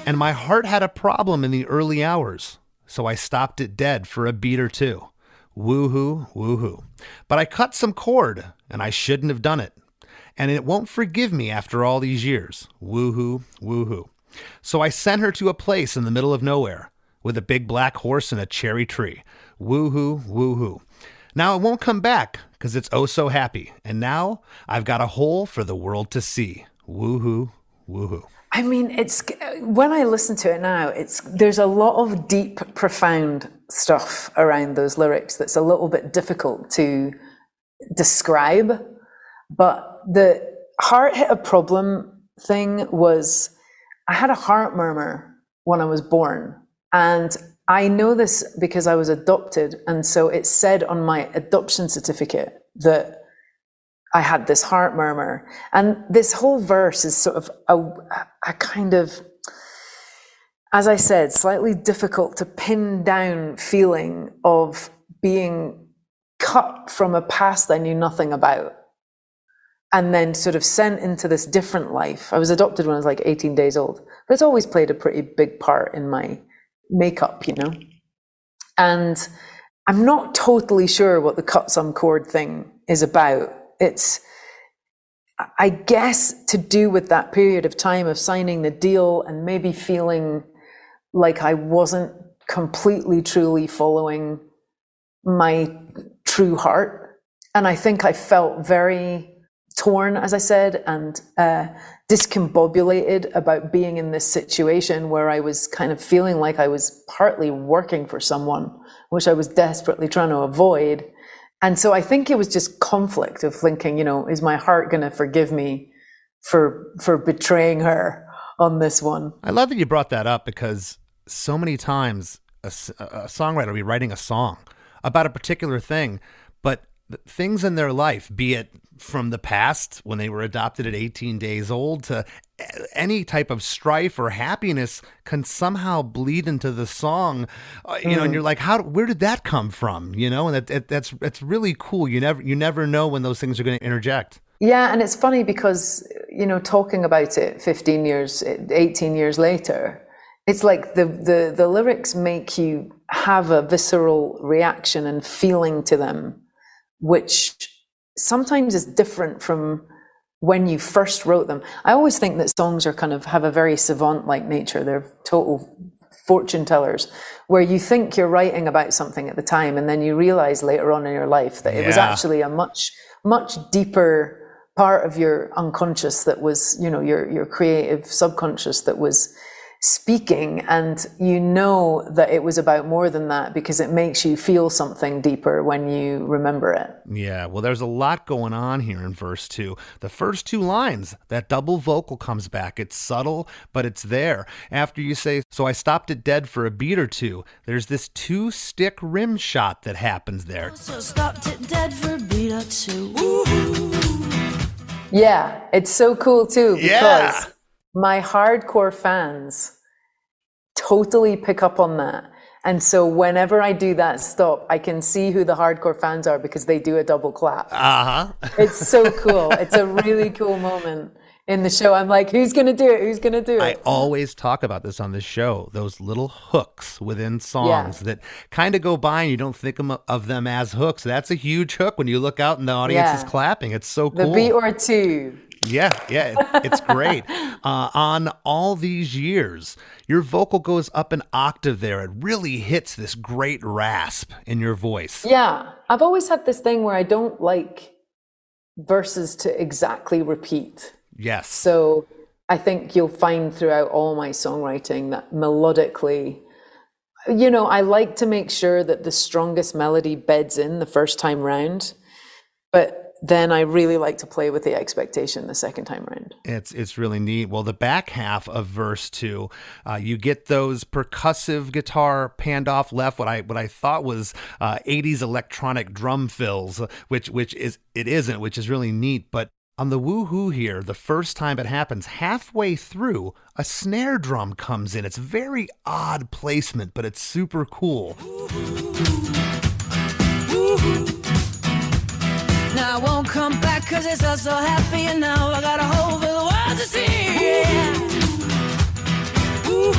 [SPEAKER 2] And my heart had a problem in the early hours, so I stopped it dead for a beat or two. Woohoo, woohoo. But I cut some cord, and I shouldn't have done it. And it won't forgive me after all these years. Woohoo, woohoo. So I sent her to a place in the middle of nowhere with a big black horse and a cherry tree. Woohoo, woohoo. Now it won't come back because it's oh so happy. And now I've got a hole for the world to see. Woohoo, woohoo.
[SPEAKER 4] I mean, it's when I listen to it now, there's a lot of deep, profound stuff around those lyrics that's a little bit difficult to describe. But the heart hit a problem thing was, I had a heart murmur when I was born. And I know this because I was adopted. And so it said on my adoption certificate that I had this heart murmur. And this whole verse is sort of a kind of, as I said, slightly difficult to pin down feeling of being cut from a past I knew nothing about, and then sort of sent into this different life. I was adopted when I was like 18 days old, but it's always played a pretty big part in my makeup, you know? And I'm not totally sure what the cut some chord thing is about. It's, I guess, to do with that period of time of signing the deal and maybe feeling like I wasn't completely, truly following my true heart. And I think I felt very torn, as I said, and discombobulated about being in this situation where I was kind of feeling like I was partly working for someone, which I was desperately trying to avoid. And so I think it was just conflict of thinking, you know, is my heart going to forgive me for betraying her on this one?
[SPEAKER 2] I love that you brought that up, because so many times a songwriter will be writing a song about a particular thing, but things in their life, be it from the past when they were adopted at 18 days old to any type of strife or happiness, can somehow bleed into the song, you know, and you're like, where did that come from? You know, and that's really cool. You never know when those things are going to interject.
[SPEAKER 4] Yeah. And it's funny because, you know, talking about it 18 years later, it's like the lyrics make you have a visceral reaction and feeling to them, which sometimes is different from when you first wrote them. I always think that songs are kind of have a very savant-like nature. They're total fortune tellers, where you think you're writing about something at the time, and then you realize later on in your life that it was actually a much, much deeper part of your unconscious that was, you know, your creative subconscious that was speaking, and you know that it was about more than that because it makes you feel something deeper when you remember it.
[SPEAKER 2] Yeah, well, there's a lot going on here in verse 2. The first 2 lines, that double vocal comes back. It's subtle, but it's there. After you say, so I stopped it dead for a beat or two, there's this 2-stick rim shot that happens there.
[SPEAKER 5] So stopped it dead for a beat or two.
[SPEAKER 4] Yeah, it's so cool too, because my hardcore fans totally pick up on that. And so whenever I do that stop, I can see who the hardcore fans are because they do a double clap.
[SPEAKER 2] Uh-huh.
[SPEAKER 4] It's so cool. It's a really cool moment in the show. I'm like, who's going to do it? Who's going to do it?
[SPEAKER 2] I always talk about this on the show, those little hooks within songs that kind of go by and you don't think of them as hooks. That's a huge hook when you look out and the audience is clapping. It's so cool.
[SPEAKER 4] The beat or two.
[SPEAKER 2] Yeah, it's great. On all these years, your vocal goes up an octave there. It really hits this great rasp in your voice.
[SPEAKER 4] Yeah, I've always had this thing where I don't like verses to exactly repeat.
[SPEAKER 2] Yes.
[SPEAKER 4] So I think you'll find throughout all my songwriting that melodically, I like to make sure that the strongest melody beds in the first time round, but then I really like to play with the expectation the second time around.
[SPEAKER 2] It's really neat. Well, the back half of verse 2, you get those percussive guitar panned off left, what I thought was 80s electronic drum fills, which is really neat. But on the woohoo here, the first time it happens, halfway through, a snare drum comes in. It's very odd placement, but it's super cool.
[SPEAKER 5] Now I won't come back cause it's all so happy, and now I got a hole for the world to see. Ooh.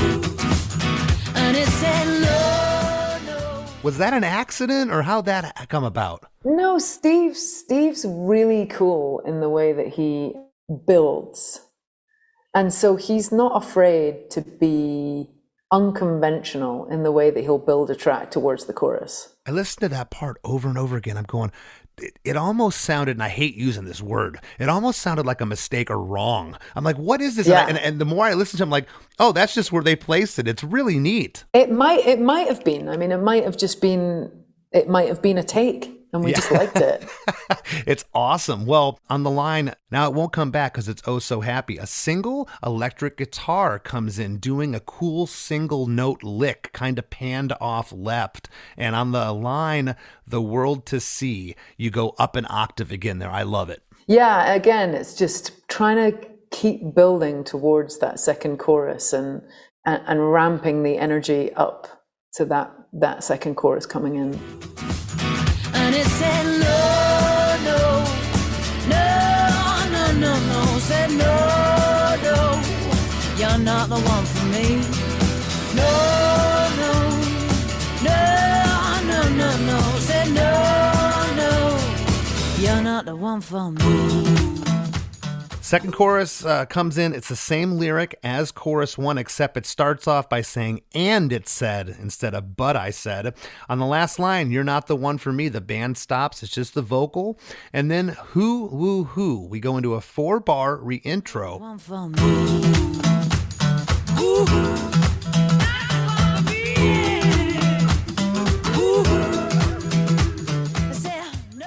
[SPEAKER 5] And it said no.
[SPEAKER 2] Was that an accident or how'd that come about?
[SPEAKER 4] No, Steve's really cool in the way that he builds. And so he's not afraid to be unconventional in the way that he'll build a track towards the chorus.
[SPEAKER 2] I listened to that part over and over again. I'm going, it almost sounded, and I hate using this word, it almost sounded like a mistake or wrong. I'm like, what is this?
[SPEAKER 4] Yeah.
[SPEAKER 2] And the more I listen to it, I'm like, oh, that's just where they placed it. It's really neat.
[SPEAKER 4] It might have been. I mean, it might have been a take. And we just liked it.
[SPEAKER 2] It's awesome. Well, on the line, now it won't come back because it's oh so happy. A single electric guitar comes in doing a cool single note lick, kind of panned off left. And on the line, the world to see, you go up an octave again there. I love it.
[SPEAKER 4] Yeah, again, it's just trying to keep building towards that second chorus and ramping the energy up to that second chorus coming in.
[SPEAKER 5] And it said no, said no, you're not the one for me. No, said no, you're not the one for me.
[SPEAKER 2] Second chorus comes in. It's the same lyric as chorus 1, except it starts off by saying, and it said, instead of but I said. On the last line, you're not the one for me, the band stops. It's just the vocal. And then who, woo, who. We go into a 4-bar re-intro.
[SPEAKER 5] One for me. Ooh.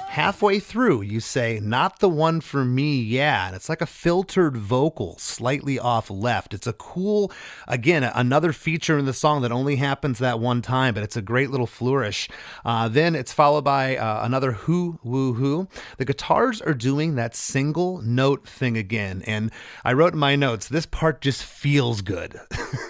[SPEAKER 2] Halfway through, you say, not the one for me, yeah. And it's like a filtered vocal, slightly off left. It's a cool, again, another feature in the song that only happens that one time, but it's a great little flourish. Then it's followed by another who, woo, who. The guitars are doing that single note thing again. And I wrote in my notes, this part just feels good.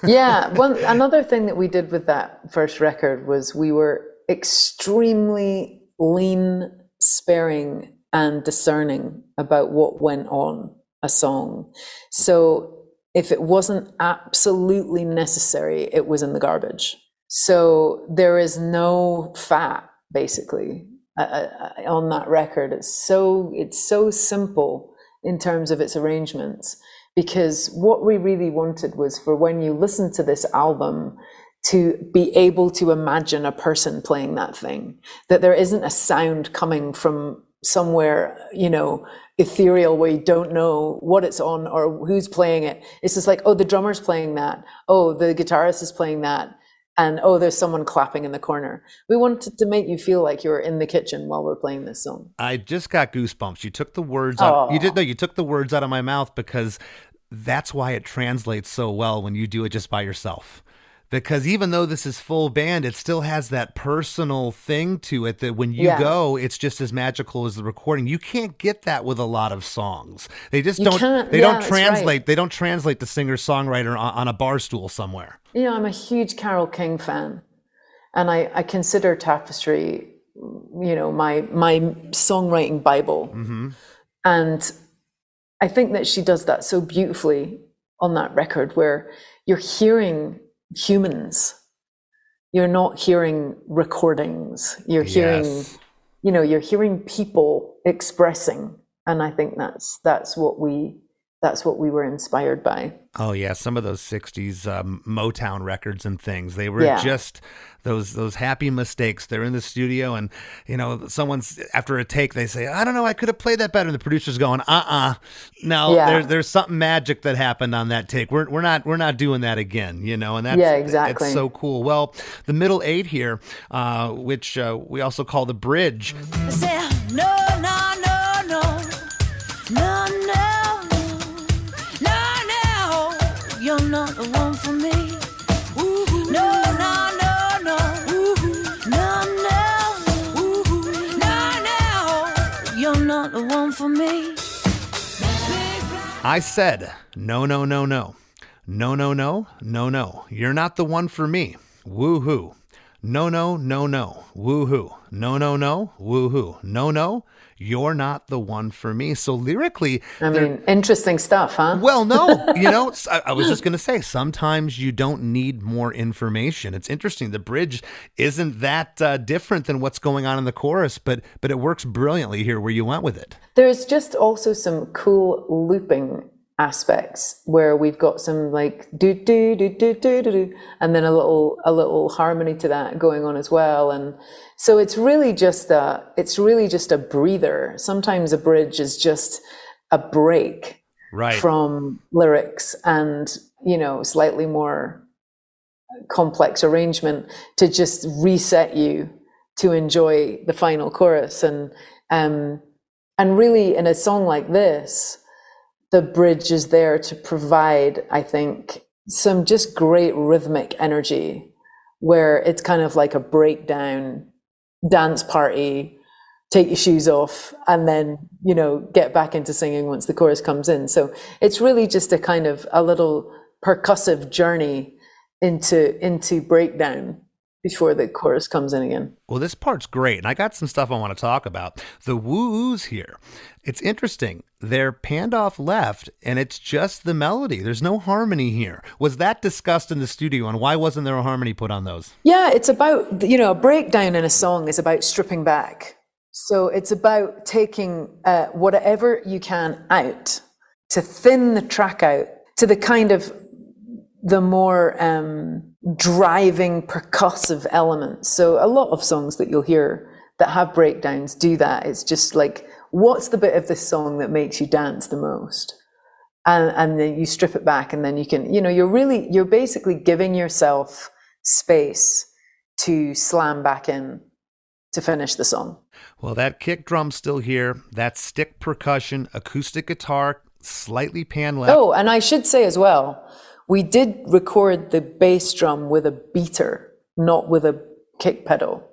[SPEAKER 4] Yeah, another thing that we did with that first record was we were extremely lean, sparing and discerning about what went on a song. So if it wasn't absolutely necessary, it was in the garbage. So there is no fat basically on that record. It's so simple in terms of its arrangements, because what we really wanted was for when you listen to this album to be able to imagine a person playing that thing, that there isn't a sound coming from somewhere, ethereal where you don't know what it's on or who's playing it. It's just like, oh, the drummer's playing that. Oh, the guitarist is playing that. And oh, there's someone clapping in the corner. We wanted to make you feel like you were in the kitchen while we're playing this song.
[SPEAKER 2] I just got goosebumps. You took the words out. You took the words out of my mouth, because that's why it translates so well when you do it just by yourself. Because even though this is full band, it still has that personal thing to it that when you go, it's just as magical as the recording. You can't get that with a lot of songs. They just don't. They don't translate.
[SPEAKER 4] Right.
[SPEAKER 2] They don't translate the singer-songwriter on a bar stool somewhere.
[SPEAKER 4] I'm a huge Carole King fan, and I consider Tapestry, my songwriting Bible.
[SPEAKER 2] Mm-hmm.
[SPEAKER 4] And I think that she does that so beautifully on that record, where you're hearing humans. You're not hearing recordings. You're hearing, you're hearing people expressing. And I think that's what we were inspired by.
[SPEAKER 2] Oh yeah, some of those 60s Motown records and things, they were just those happy mistakes. They're in the studio and someone's after a take, they say, I don't know, I could have played that better. And the producer's going, no, there's something magic that happened on that take. We're not doing that again, and that's
[SPEAKER 4] exactly.
[SPEAKER 2] It's so cool. Well, the middle 8 here, which we also call the bridge.
[SPEAKER 5] I said, no, you're not the one for me. Ooh, no. You're not the one for me.
[SPEAKER 2] I said, no. You're not the one for me. Woohoo. No. Woohoo. No. Woohoo. No. You're not the one for me. So lyrically,
[SPEAKER 4] interesting stuff, huh?
[SPEAKER 2] Well, no, I was just going to say, sometimes you don't need more information. It's interesting. The bridge isn't that different than what's going on in the chorus, but it works brilliantly here where you went with it.
[SPEAKER 4] There's just also some cool looping aspects where we've got some like do do do do do do do, and then a little harmony to that going on as well. And so it's really just a breather. Sometimes a bridge is just a break from lyrics and slightly more complex arrangement to just reset you to enjoy the final chorus. And really in a song like this, the bridge is there to provide, I think, some just great rhythmic energy where it's kind of like a breakdown dance party, take your shoes off, and then, get back into singing once the chorus comes in. So it's really just a kind of a little percussive journey into breakdown before the chorus comes in again.
[SPEAKER 2] Well, this part's great, and I got some stuff I want to talk about. The woo-oos here, it's interesting. They're panned off left, and it's just the melody. There's no harmony here. Was that discussed in the studio, and why wasn't there a harmony put on those?
[SPEAKER 4] Yeah, it's about, a breakdown in a song is about stripping back. So it's about taking whatever you can out to thin the track out to the kind of the more driving percussive elements. So a lot of songs that you'll hear that have breakdowns do that. It's just like, what's the bit of this song that makes you dance the most? And then you strip it back, and then you can, you're basically giving yourself space to slam back in to finish the song.
[SPEAKER 2] Well, that kick drum's still here. That stick percussion, acoustic guitar, slightly pan left.
[SPEAKER 4] Oh, and I should say as well, we did record the bass drum with a beater, not with a kick pedal.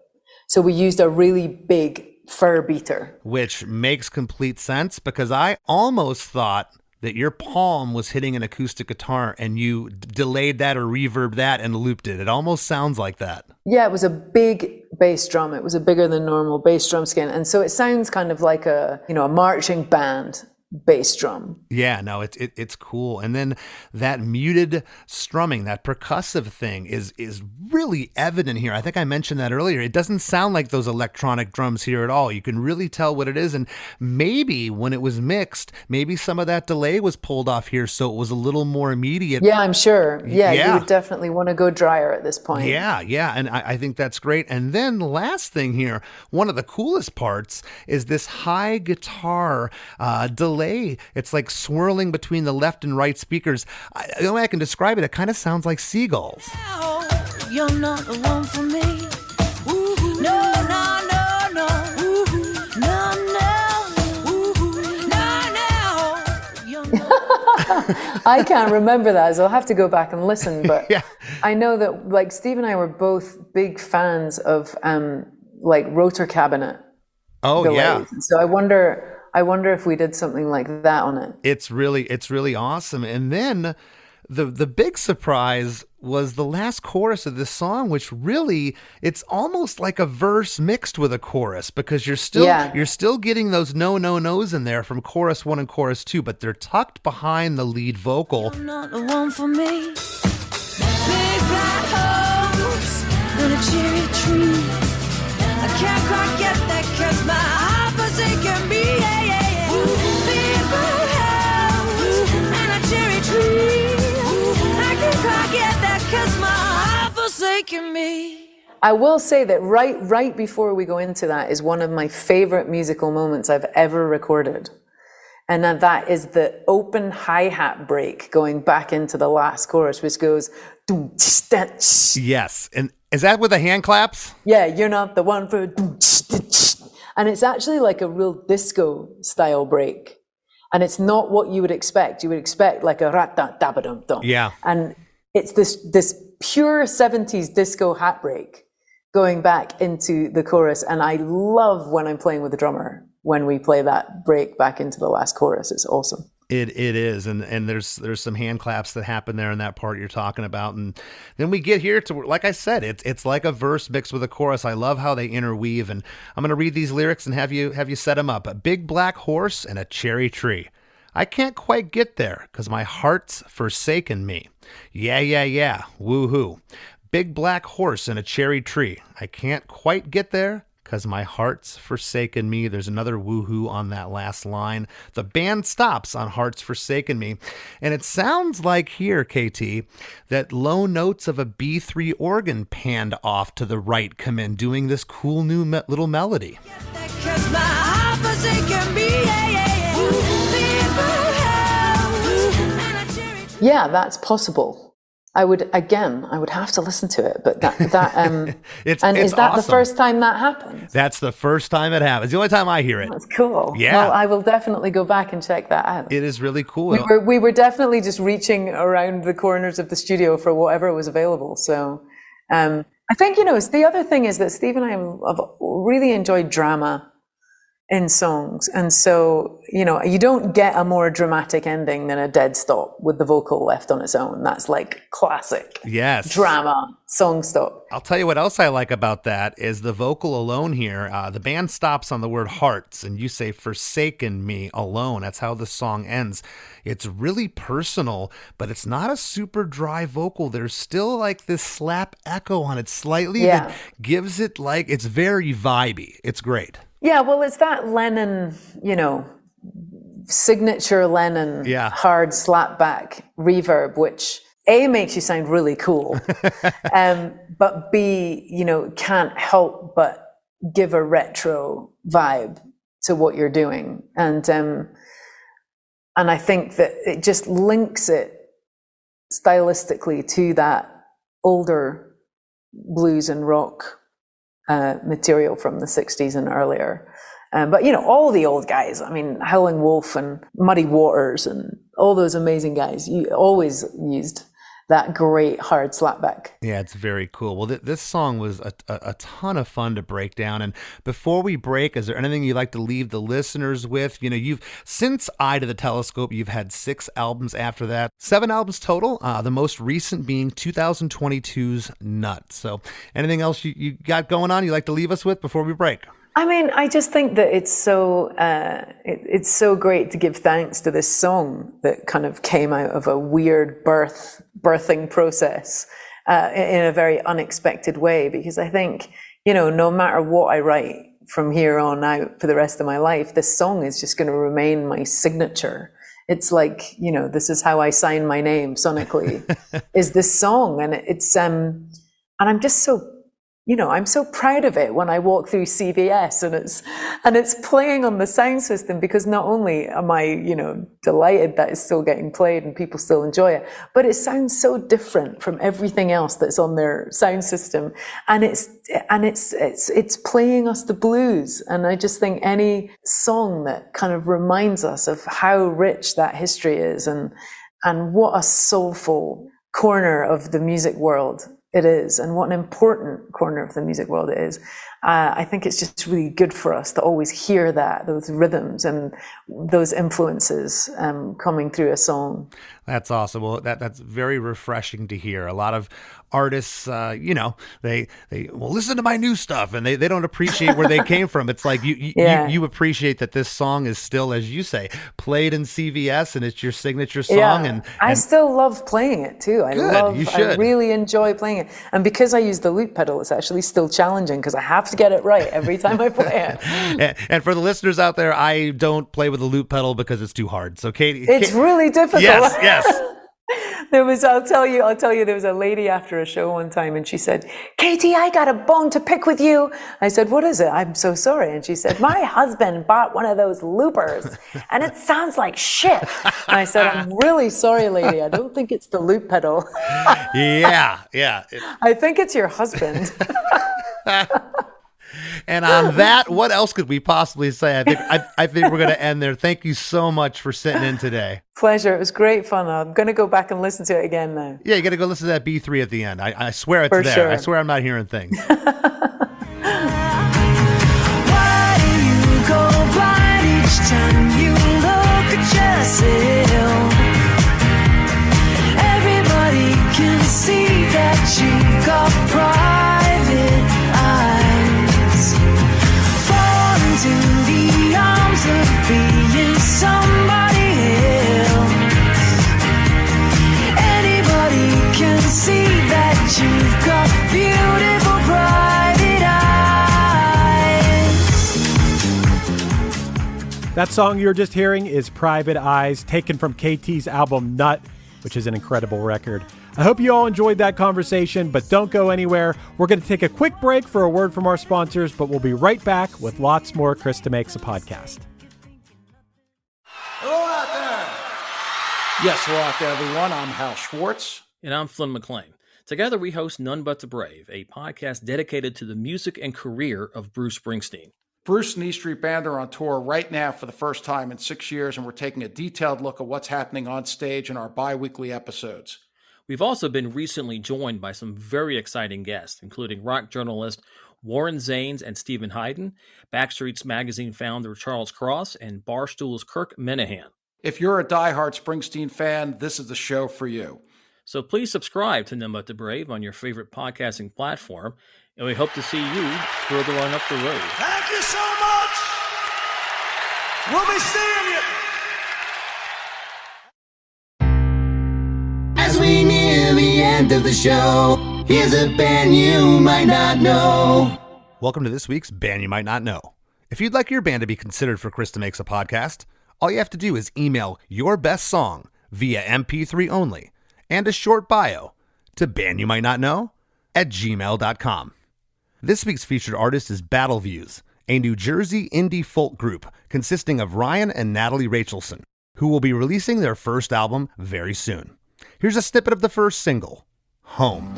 [SPEAKER 4] So we used a really big fur beater.
[SPEAKER 2] Which makes complete sense, because I almost thought that your palm was hitting an acoustic guitar and you delayed that or reverbed that and looped it. It almost sounds like that.
[SPEAKER 4] Yeah, it was a big bass drum. It was a bigger than normal bass drum skin. And so it sounds kind of like a marching band bass drum.
[SPEAKER 2] Yeah, no, it's cool. And then that muted strumming, that percussive thing is really evident here. I think I mentioned that earlier. It doesn't sound like those electronic drums here at all. You can really tell what it is. And maybe when it was mixed, maybe some of that delay was pulled off here, so it was a little more immediate.
[SPEAKER 4] Yeah, I'm sure. Yeah. You would definitely want to go drier at this point.
[SPEAKER 2] Yeah. And I think that's great. And then the last thing here, one of the coolest parts is this high guitar delay. It's like swirling between the left and right speakers. The only way I can describe it, it kind of sounds like seagulls.
[SPEAKER 5] You're not the one for me. Ooh, no.
[SPEAKER 4] I can't remember that, so I'll have to go back and listen. But
[SPEAKER 2] Yeah.
[SPEAKER 4] I know that like Steve and I were both big fans of like rotor cabinet
[SPEAKER 2] Oh
[SPEAKER 4] delays.
[SPEAKER 2] yeah.
[SPEAKER 4] So I wonder if we did something like that on it.
[SPEAKER 2] It's really awesome. And then the big surprise was the last chorus of this song, which really, it's almost like a verse mixed with a chorus, because you're still getting those no's in there from chorus 1 and chorus 2, but they're tucked behind the lead vocal.
[SPEAKER 5] You're not the one for me. Big black holes and a cherry tree. I can't quite get that 'cause my heart forsaken me. Yeah, yeah, yeah. Big black holes and a cherry tree. I can't quite get that 'cause my heart forsaken me.
[SPEAKER 4] I will say that right before we go into that is one of my favorite musical moments I've ever recorded. And that is the open hi-hat break going back into the last chorus, which goes, doom, tsh, da, tsh.
[SPEAKER 2] Yes. And is that with the hand claps?
[SPEAKER 4] Yeah, you're not the one for, doom, tsh, da, tsh. And it's actually like a real disco style break. And it's not what you would expect. You would expect like a rat-da-da-ba-dum-dum.
[SPEAKER 2] Yeah.
[SPEAKER 4] And it's this pure 70s disco hat break going back into the chorus. And I love when I'm playing with the drummer, when we play that break back into the last chorus. It's awesome.
[SPEAKER 2] It is, and there's some hand claps that happen there in that part you're talking about, and then we get here to, like I said, it's like a verse mixed with a chorus. I love how they interweave, and I'm gonna read these lyrics and have you set them up. A big black horse and a cherry tree. I can't quite get there 'cause my heart's forsaken me. Yeah, woohoo. Big black horse and a cherry tree. I can't quite get there 'cause my heart's forsaken me. There's another woohoo on that last line. The band stops on Heart's Forsaken Me. And it sounds like here, KT, that low notes of a B3 organ panned off to the right come in, doing this cool new little melody.
[SPEAKER 5] Cause my heart forsaken me, yeah, yeah, yeah.
[SPEAKER 4] Yeah, that's possible. I would have to listen to it, but that
[SPEAKER 2] It's
[SPEAKER 4] is that
[SPEAKER 2] awesome.
[SPEAKER 4] the first time that happened?
[SPEAKER 2] That's the first time it happens. The only time I hear it.
[SPEAKER 4] That's cool.
[SPEAKER 2] Yeah.
[SPEAKER 4] Well, I will definitely go back and check that out.
[SPEAKER 2] It is really cool.
[SPEAKER 4] We were definitely just reaching around the corners of the studio for whatever was available. So I think, the other thing is that Steve and I have really enjoyed drama in songs. And so, you don't get a more dramatic ending than a dead stop with the vocal left on its own. That's like classic drama song stop.
[SPEAKER 2] I'll tell you what else I like about that is the vocal alone here. The band stops on the word hearts and you say forsaken me alone. That's how the song ends. It's really personal, but it's not a super dry vocal. There's still like this slap echo on it slightly that gives it like, it's very vibey. It's great.
[SPEAKER 4] Yeah, well, it's that Lennon, signature Lennon hard slapback reverb, which A, makes you sound really cool, but B, can't help but give a retro vibe to what you're doing. And I think that it just links it stylistically to that older blues and rock material from the 60s and earlier. But, all the old guys, Howling Wolf and Muddy Waters and all those amazing guys, you always used that great hard slapback. Yeah,
[SPEAKER 2] it's very cool. Well, this song was a ton of fun to break down. And before we break, is there anything you'd like to leave the listeners with? You've, since Eye to the Telescope, you've had 6 albums after that, 7 albums total, the most recent being 2022's Nut. So anything else you got going on you'd like to leave us with before we break?
[SPEAKER 4] I just think that it's so great to give thanks to this song that kind of came out of a weird birthing process in a very unexpected way, because I think, no matter what I write from here on out for the rest of my life, this song is just going to remain my signature. It's like, this is how I sign my name sonically, is this song. And it's, and I'm just so, I'm so proud of it when I walk through CVS and it's playing on the sound system, because not only am I, delighted that it's still getting played and people still enjoy it, but it sounds so different from everything else that's on their sound system. And it's playing us the blues. And I just think any song that kind of reminds us of how rich that history is and And what a soulful corner of the music world it is, and what an important corner of the music world it is. I think it's just really good for us to always hear those rhythms and those influences coming through a song.
[SPEAKER 2] That's awesome. Well, that's very refreshing to hear. A lot of artists, they will listen to my new stuff, and they don't appreciate where they came from. It's like you appreciate that this song is still, as you say, played in CVS, and it's your signature song.
[SPEAKER 4] Yeah.
[SPEAKER 2] And
[SPEAKER 4] I still love playing it too. I really enjoy playing it. And because I use the loop pedal, it's actually still challenging because I have to get it right every time I play it.
[SPEAKER 2] and for the listeners out there, I don't play with the loop pedal because it's too hard. So Katie,
[SPEAKER 4] it's really difficult.
[SPEAKER 2] Yes.
[SPEAKER 4] I'll tell you, there was a lady after a show one time and she said, "Katie, I got a bone to pick with you." I said, "What is it? I'm so sorry." And she said, "My husband bought one of those loopers and it sounds like shit." And I said, "I'm really sorry, lady. I don't think it's the loop pedal."
[SPEAKER 2] Yeah.
[SPEAKER 4] I think it's your husband.
[SPEAKER 2] And on that, what else could we possibly say? I think we're going to end there. Thank you so much for sitting in today.
[SPEAKER 4] Pleasure. It was great fun. I'm going to go back and listen to it again now.
[SPEAKER 2] Yeah, you got to go listen to that B3 at the end. I swear it's
[SPEAKER 4] For
[SPEAKER 2] there.
[SPEAKER 4] sure.
[SPEAKER 2] I swear I'm not hearing things.
[SPEAKER 5] Why do you go blind each time you look at yourself? Everybody can see that you've got private eyes. Fall into the arms of being somebody else. Anybody can see that you've got beautiful private eyes.
[SPEAKER 6] That song you were just hearing is Private Eyes, taken from KT's album Nut, which is an incredible record. I hope you all enjoyed that conversation, but don't go anywhere. We're going to take a quick break for a word from our sponsors, but we'll be right back with lots more Chris DeMakes a Podcast.
[SPEAKER 3] Hello out there. Yes, hello out there, everyone. I'm Hal Schwartz.
[SPEAKER 8] And I'm Flynn McLean. Together we host None But the Brave, a podcast dedicated to the music and career of Bruce Springsteen.
[SPEAKER 3] Bruce and E Street Band are on tour right now for the first time in 6 years, and we're taking a detailed look at what's happening on stage in our bi-weekly episodes.
[SPEAKER 8] We've also been recently joined by some very exciting guests, including rock journalist Warren Zanes and Stephen Hayden, Backstreet's Magazine founder Charles Cross, and Barstool's Kirk Minahan.
[SPEAKER 3] If you're a diehard Springsteen fan, this is the show for you.
[SPEAKER 8] So please subscribe to None But the Brave on your favorite podcasting platform, and we hope to see you further on up the road.
[SPEAKER 1] Thank you so much. We'll be seeing you.
[SPEAKER 9] As we near the end of the show, here's a band you might not know.
[SPEAKER 2] Welcome to this week's Band You Might Not Know. If you'd like your band to be considered for Chris DeMakes a Podcast, all you have to do is email your best song via MP3 only and a short bio to bandyoumightnotknow@gmail.com. This week's featured artist is Battle Views, a New Jersey indie folk group consisting of Ryan and Natalie Rachelson, who will be releasing their first album very soon. Here's a snippet of the first single, Home.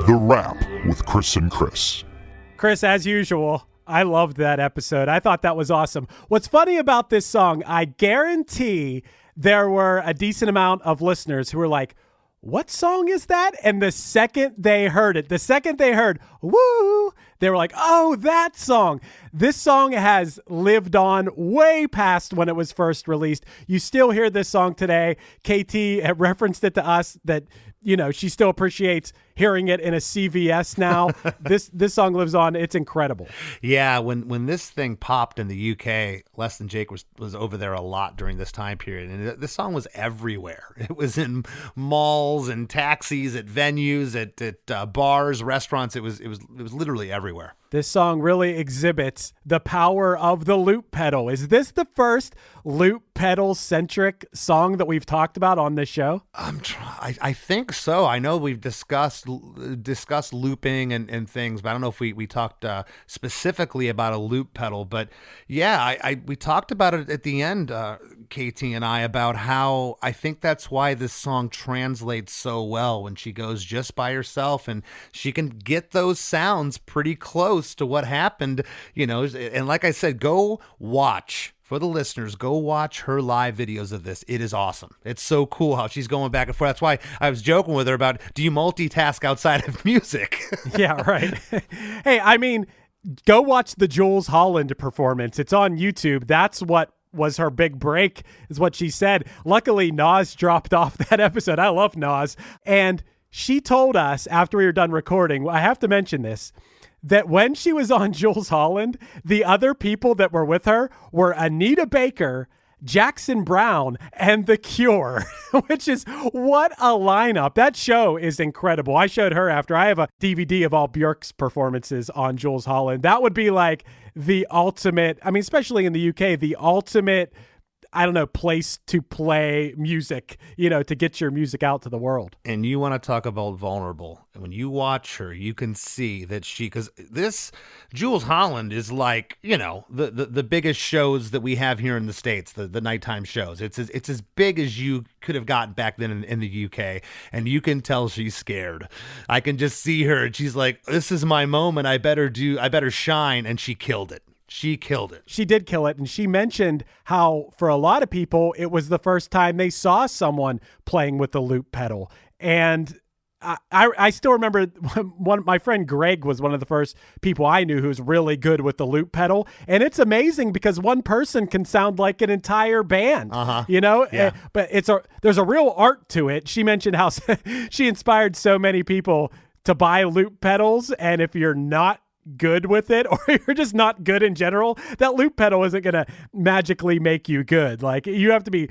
[SPEAKER 10] The Wrap with Chris and Chris.
[SPEAKER 6] Chris, as usual, I loved that episode. I thought that was awesome. What's funny about this song, I guarantee there were a decent amount of listeners who were like, what song is that? And the second they heard it, woo, they were like, oh, that song. This song has lived on way past when it was first released. You still hear this song today. KT referenced it to us that, you know, she still appreciates hearing it in a CVS now. This song lives on. It's incredible.
[SPEAKER 2] Yeah, when this thing popped in the UK, Less Than Jake was over there a lot during this time period, and this song was everywhere. It was in malls and taxis, at venues, at bars, restaurants. It was literally everywhere.
[SPEAKER 6] This song really exhibits the power of the loop pedal. Is this the first loop pedal centric song that we've talked about on this show?
[SPEAKER 2] I think so. I know we've discussed looping and things, but I don't know if we talked specifically about a loop pedal. But yeah, we talked about it at the end, KT and I, about how I think that's why this song translates so well when she goes just by herself, and she can get those sounds pretty close to what happened, and like I said, go watch. For the listeners, go watch her live videos of this. It is awesome. It's so cool how she's going back and forth. That's why I was joking with her about, do you multitask outside of music?
[SPEAKER 6] Yeah, right. Hey, I mean, go watch the Jools Holland performance. It's on YouTube. That's what was her big break, is what she said. Luckily, Nas dropped off that episode. I love Nas. And she told us after we were done recording, I have to mention this, that when she was on Jools Holland, the other people that were with her were Anita Baker, Jackson Brown, and The Cure, which is, what a lineup. That show is incredible. I showed her after. I have a DVD of all Björk's performances on Jools Holland. That would be like the ultimate, I mean, especially in the UK, the ultimate, I don't know, place to play music, to get your music out to the world.
[SPEAKER 2] And you want to talk about vulnerable. And when you watch her, you can see that because this Jools Holland is like, the biggest shows that we have here in the States, the nighttime shows. It's as big as you could have gotten back then in the UK. And you can tell she's scared. I can just see her, and she's like, this is my moment. I better shine. And she killed it. She killed it.
[SPEAKER 6] She did kill it. And she mentioned how for a lot of people, it was the first time they saw someone playing with the loop pedal. And I still remember my friend Greg was one of the first people I knew who was really good with the loop pedal. And it's amazing because one person can sound like an entire band,
[SPEAKER 2] Yeah.
[SPEAKER 6] But there's a real art to it. She mentioned how she inspired so many people to buy loop pedals. And if you're not good with it, or you're just not good in general, that loop pedal isn't going to magically make you good. Like, you have to be,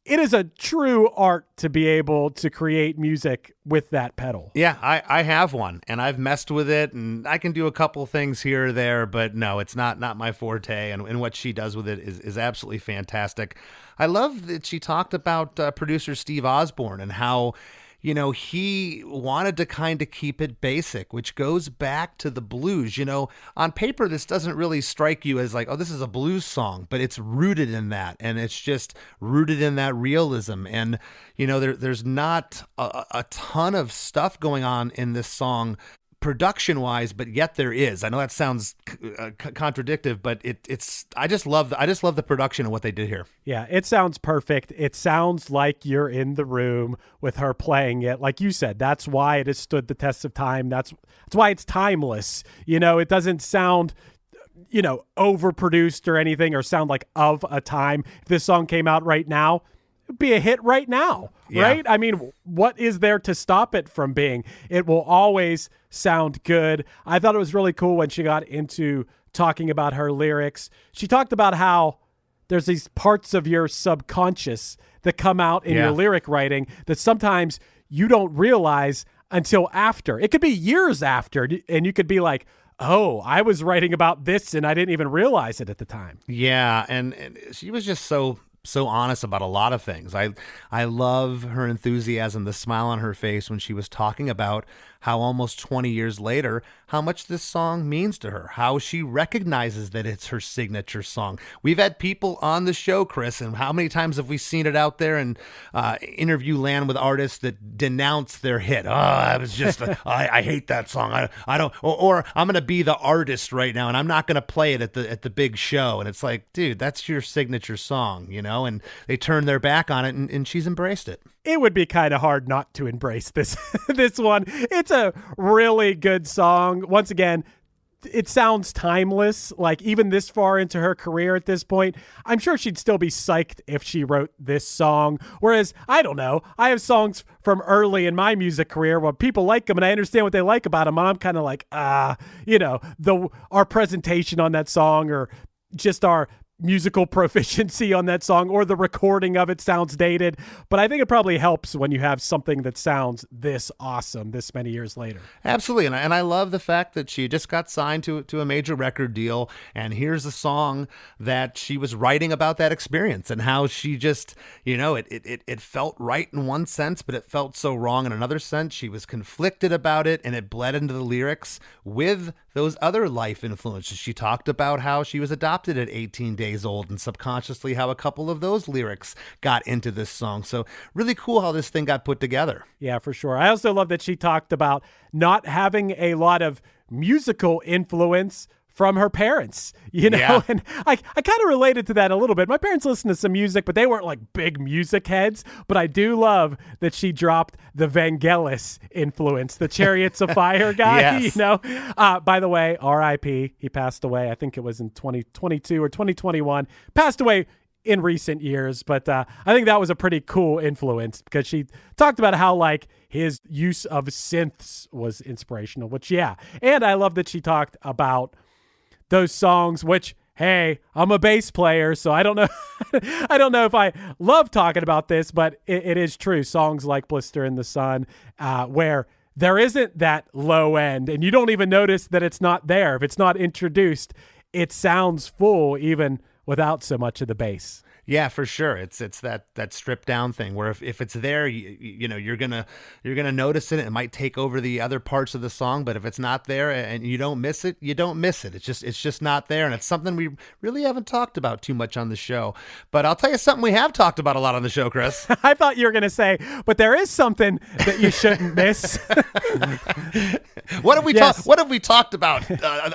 [SPEAKER 6] it is a true art to be able to create music with that pedal.
[SPEAKER 2] Yeah, I have one, and I've messed with it, and I can do a couple things here or there, but no, it's not my forte, and what she does with it is absolutely fantastic. I love that she talked about producer Steve Osborne and how he wanted to kind of keep it basic, which goes back to the blues. On paper, this doesn't really strike you as like, oh, this is a blues song, but it's rooted in that. And it's just rooted in that realism. And, there's not a ton of stuff going on in this song production wise, but yet there is. I know that sounds contradictive, but I just love the production and what they did here.
[SPEAKER 6] Yeah, it sounds perfect. It sounds like you're in the room with her playing it. Like you said, that's why it has stood the test of time. That's why it's timeless. It doesn't sound overproduced or anything, or sound like of a time. If this song came out right now, it'd be a hit right now, right? I mean, what is there to stop it from being? It will always sound good. I thought it was really cool when she got into talking about her lyrics. She talked about how there's these parts of your subconscious that come out in your lyric writing that sometimes you don't realize until after. It could be years after, and you could be like, oh, I was writing about this and I didn't even realize it at the time.
[SPEAKER 2] Yeah, and she was just so honest about a lot of things. I love her enthusiasm, the smile on her face when she was talking about how almost 20 years later, how much this song means to her, how she recognizes that it's her signature song. We've had people on the show, Chris, and how many times have we seen it out there in interview land with artists that denounce their hit? Oh, I was just, I hate that song. I don't, or I'm going to be the artist right now and I'm not going to play it at the big show. And it's like, dude, that's your signature song, and they turned their back on it and she's embraced it.
[SPEAKER 6] It would be kind of hard not to embrace this one. It's a really good song. Once again, it sounds timeless. Like, even this far into her career at this point, I'm sure she'd still be psyched if she wrote this song. Whereas, I don't know, I have songs from early in my music career where people like them and I understand what they like about them. And I'm kind of like, our presentation on that song, or just our musical proficiency on that song, or the recording of it sounds dated. But I think it probably helps when you have something that sounds this awesome this many years later.
[SPEAKER 2] Absolutely. And I love the fact that she just got signed to a major record deal, and here's a song that she was writing about that experience and how she just, it felt right in one sense, but it felt so wrong in another sense. She was conflicted about it, and it bled into the lyrics with those other life influences. She talked about how she was adopted at 18 days old, and subconsciously how a couple of those lyrics got into this song. So really cool how this thing got put together.
[SPEAKER 6] Yeah, for sure. I also love that she talked about not having a lot of musical influence from her parents,
[SPEAKER 2] Yeah.
[SPEAKER 6] And I kind of related to that a little bit. My parents listened to some music, but they weren't like big music heads. But I do love that she dropped the Vangelis influence, the Chariots of Fire guy,
[SPEAKER 2] Yes.
[SPEAKER 6] By the way, R.I.P. He passed away. I think it was in 2022 or 2021. Passed away in recent years, but I think that was a pretty cool influence because she talked about how like his use of synths was inspirational, which, yeah. And I love that she talked about those songs, which, hey, I'm a bass player, so I don't know. I don't know if I love talking about this, but it is true. Songs like Blister in the Sun, where there isn't that low end, and you don't even notice that it's not there. If it's not introduced, it sounds full even without so much of the bass.
[SPEAKER 2] Yeah, for sure. It's that stripped down thing where if it's there, you're gonna notice it. It might take over the other parts of the song, but if it's not there and you don't miss it, you don't miss it. It's just not there, and it's something we really haven't talked about too much on the show. But I'll tell you something we have talked about a lot on the show, Chris.
[SPEAKER 6] I thought you were gonna say, but there is something that you shouldn't miss.
[SPEAKER 2] What have we talked about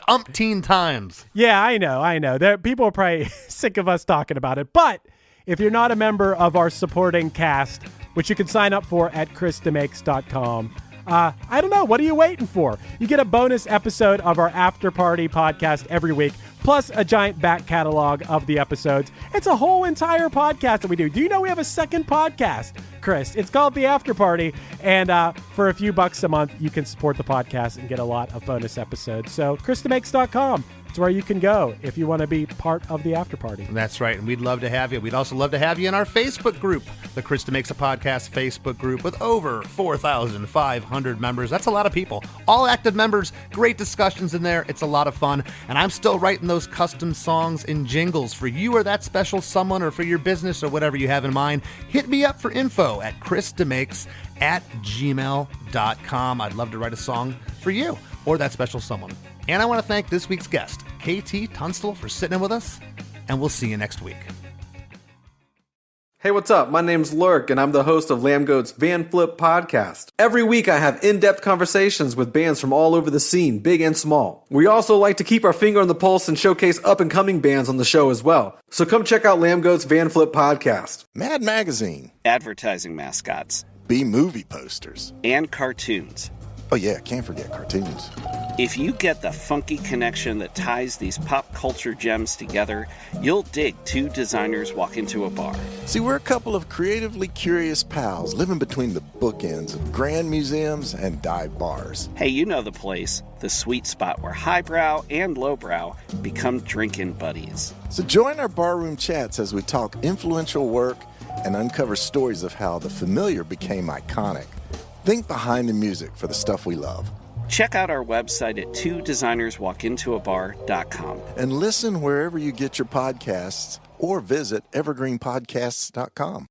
[SPEAKER 2] umpteen times?
[SPEAKER 6] Yeah, I know. People are probably sick of us talking about it, but if you're not a member of our supporting cast, which you can sign up for at chrisdemakes.com, I don't know, what are you waiting for? You get a bonus episode of our After Party podcast every week, plus a giant back catalog of the episodes. It's a whole entire podcast that we do. Do you know we have a second podcast, Chris? It's called The After Party, and for a few bucks a month, you can support the podcast and get a lot of bonus episodes. So chrisdemakes.com. It's where you can go if you want to be part of the after party.
[SPEAKER 2] That's right, and we'd love to have you. We'd also love to have you in our Facebook group, the Chris DeMakes a Podcast Facebook group, with over 4,500 members. That's a lot of people. All active members, great discussions in there. It's a lot of fun, and I'm still writing those custom songs and jingles for you or that special someone or for your business or whatever you have in mind. Hit me up for info at chrisdemakes@gmail.com. I'd love to write a song for you or that special someone. And I want to thank this week's guest, KT Tunstall, for sitting in with us, and we'll see you next week.
[SPEAKER 11] Hey, what's up? My name's Lurk, and I'm the host of Lambgoat's Van Flip podcast. Every week, I have in-depth conversations with bands from all over the scene, big and small. We also like to keep our finger on the pulse and showcase up-and-coming bands on the show as well. So come check out Lambgoat's Van Flip podcast.
[SPEAKER 12] Mad Magazine.
[SPEAKER 13] Advertising mascots.
[SPEAKER 12] B-movie posters.
[SPEAKER 13] And cartoons.
[SPEAKER 12] Oh yeah, can't forget cartoons.
[SPEAKER 13] If you get the funky connection that ties these pop culture gems together, you'll dig Two Designers Walk Into a Bar.
[SPEAKER 12] See, we're a couple of creatively curious pals living between the bookends of grand museums and dive bars.
[SPEAKER 13] Hey, you know the place, the sweet spot where highbrow and lowbrow become drinking buddies.
[SPEAKER 12] So join our barroom chats as we talk influential work and uncover stories of how the familiar became iconic. Think behind the music for the stuff we love.
[SPEAKER 13] Check out our website at twodesignerswalkintoabar.com.
[SPEAKER 12] And listen wherever you get your podcasts or visit evergreenpodcasts.com.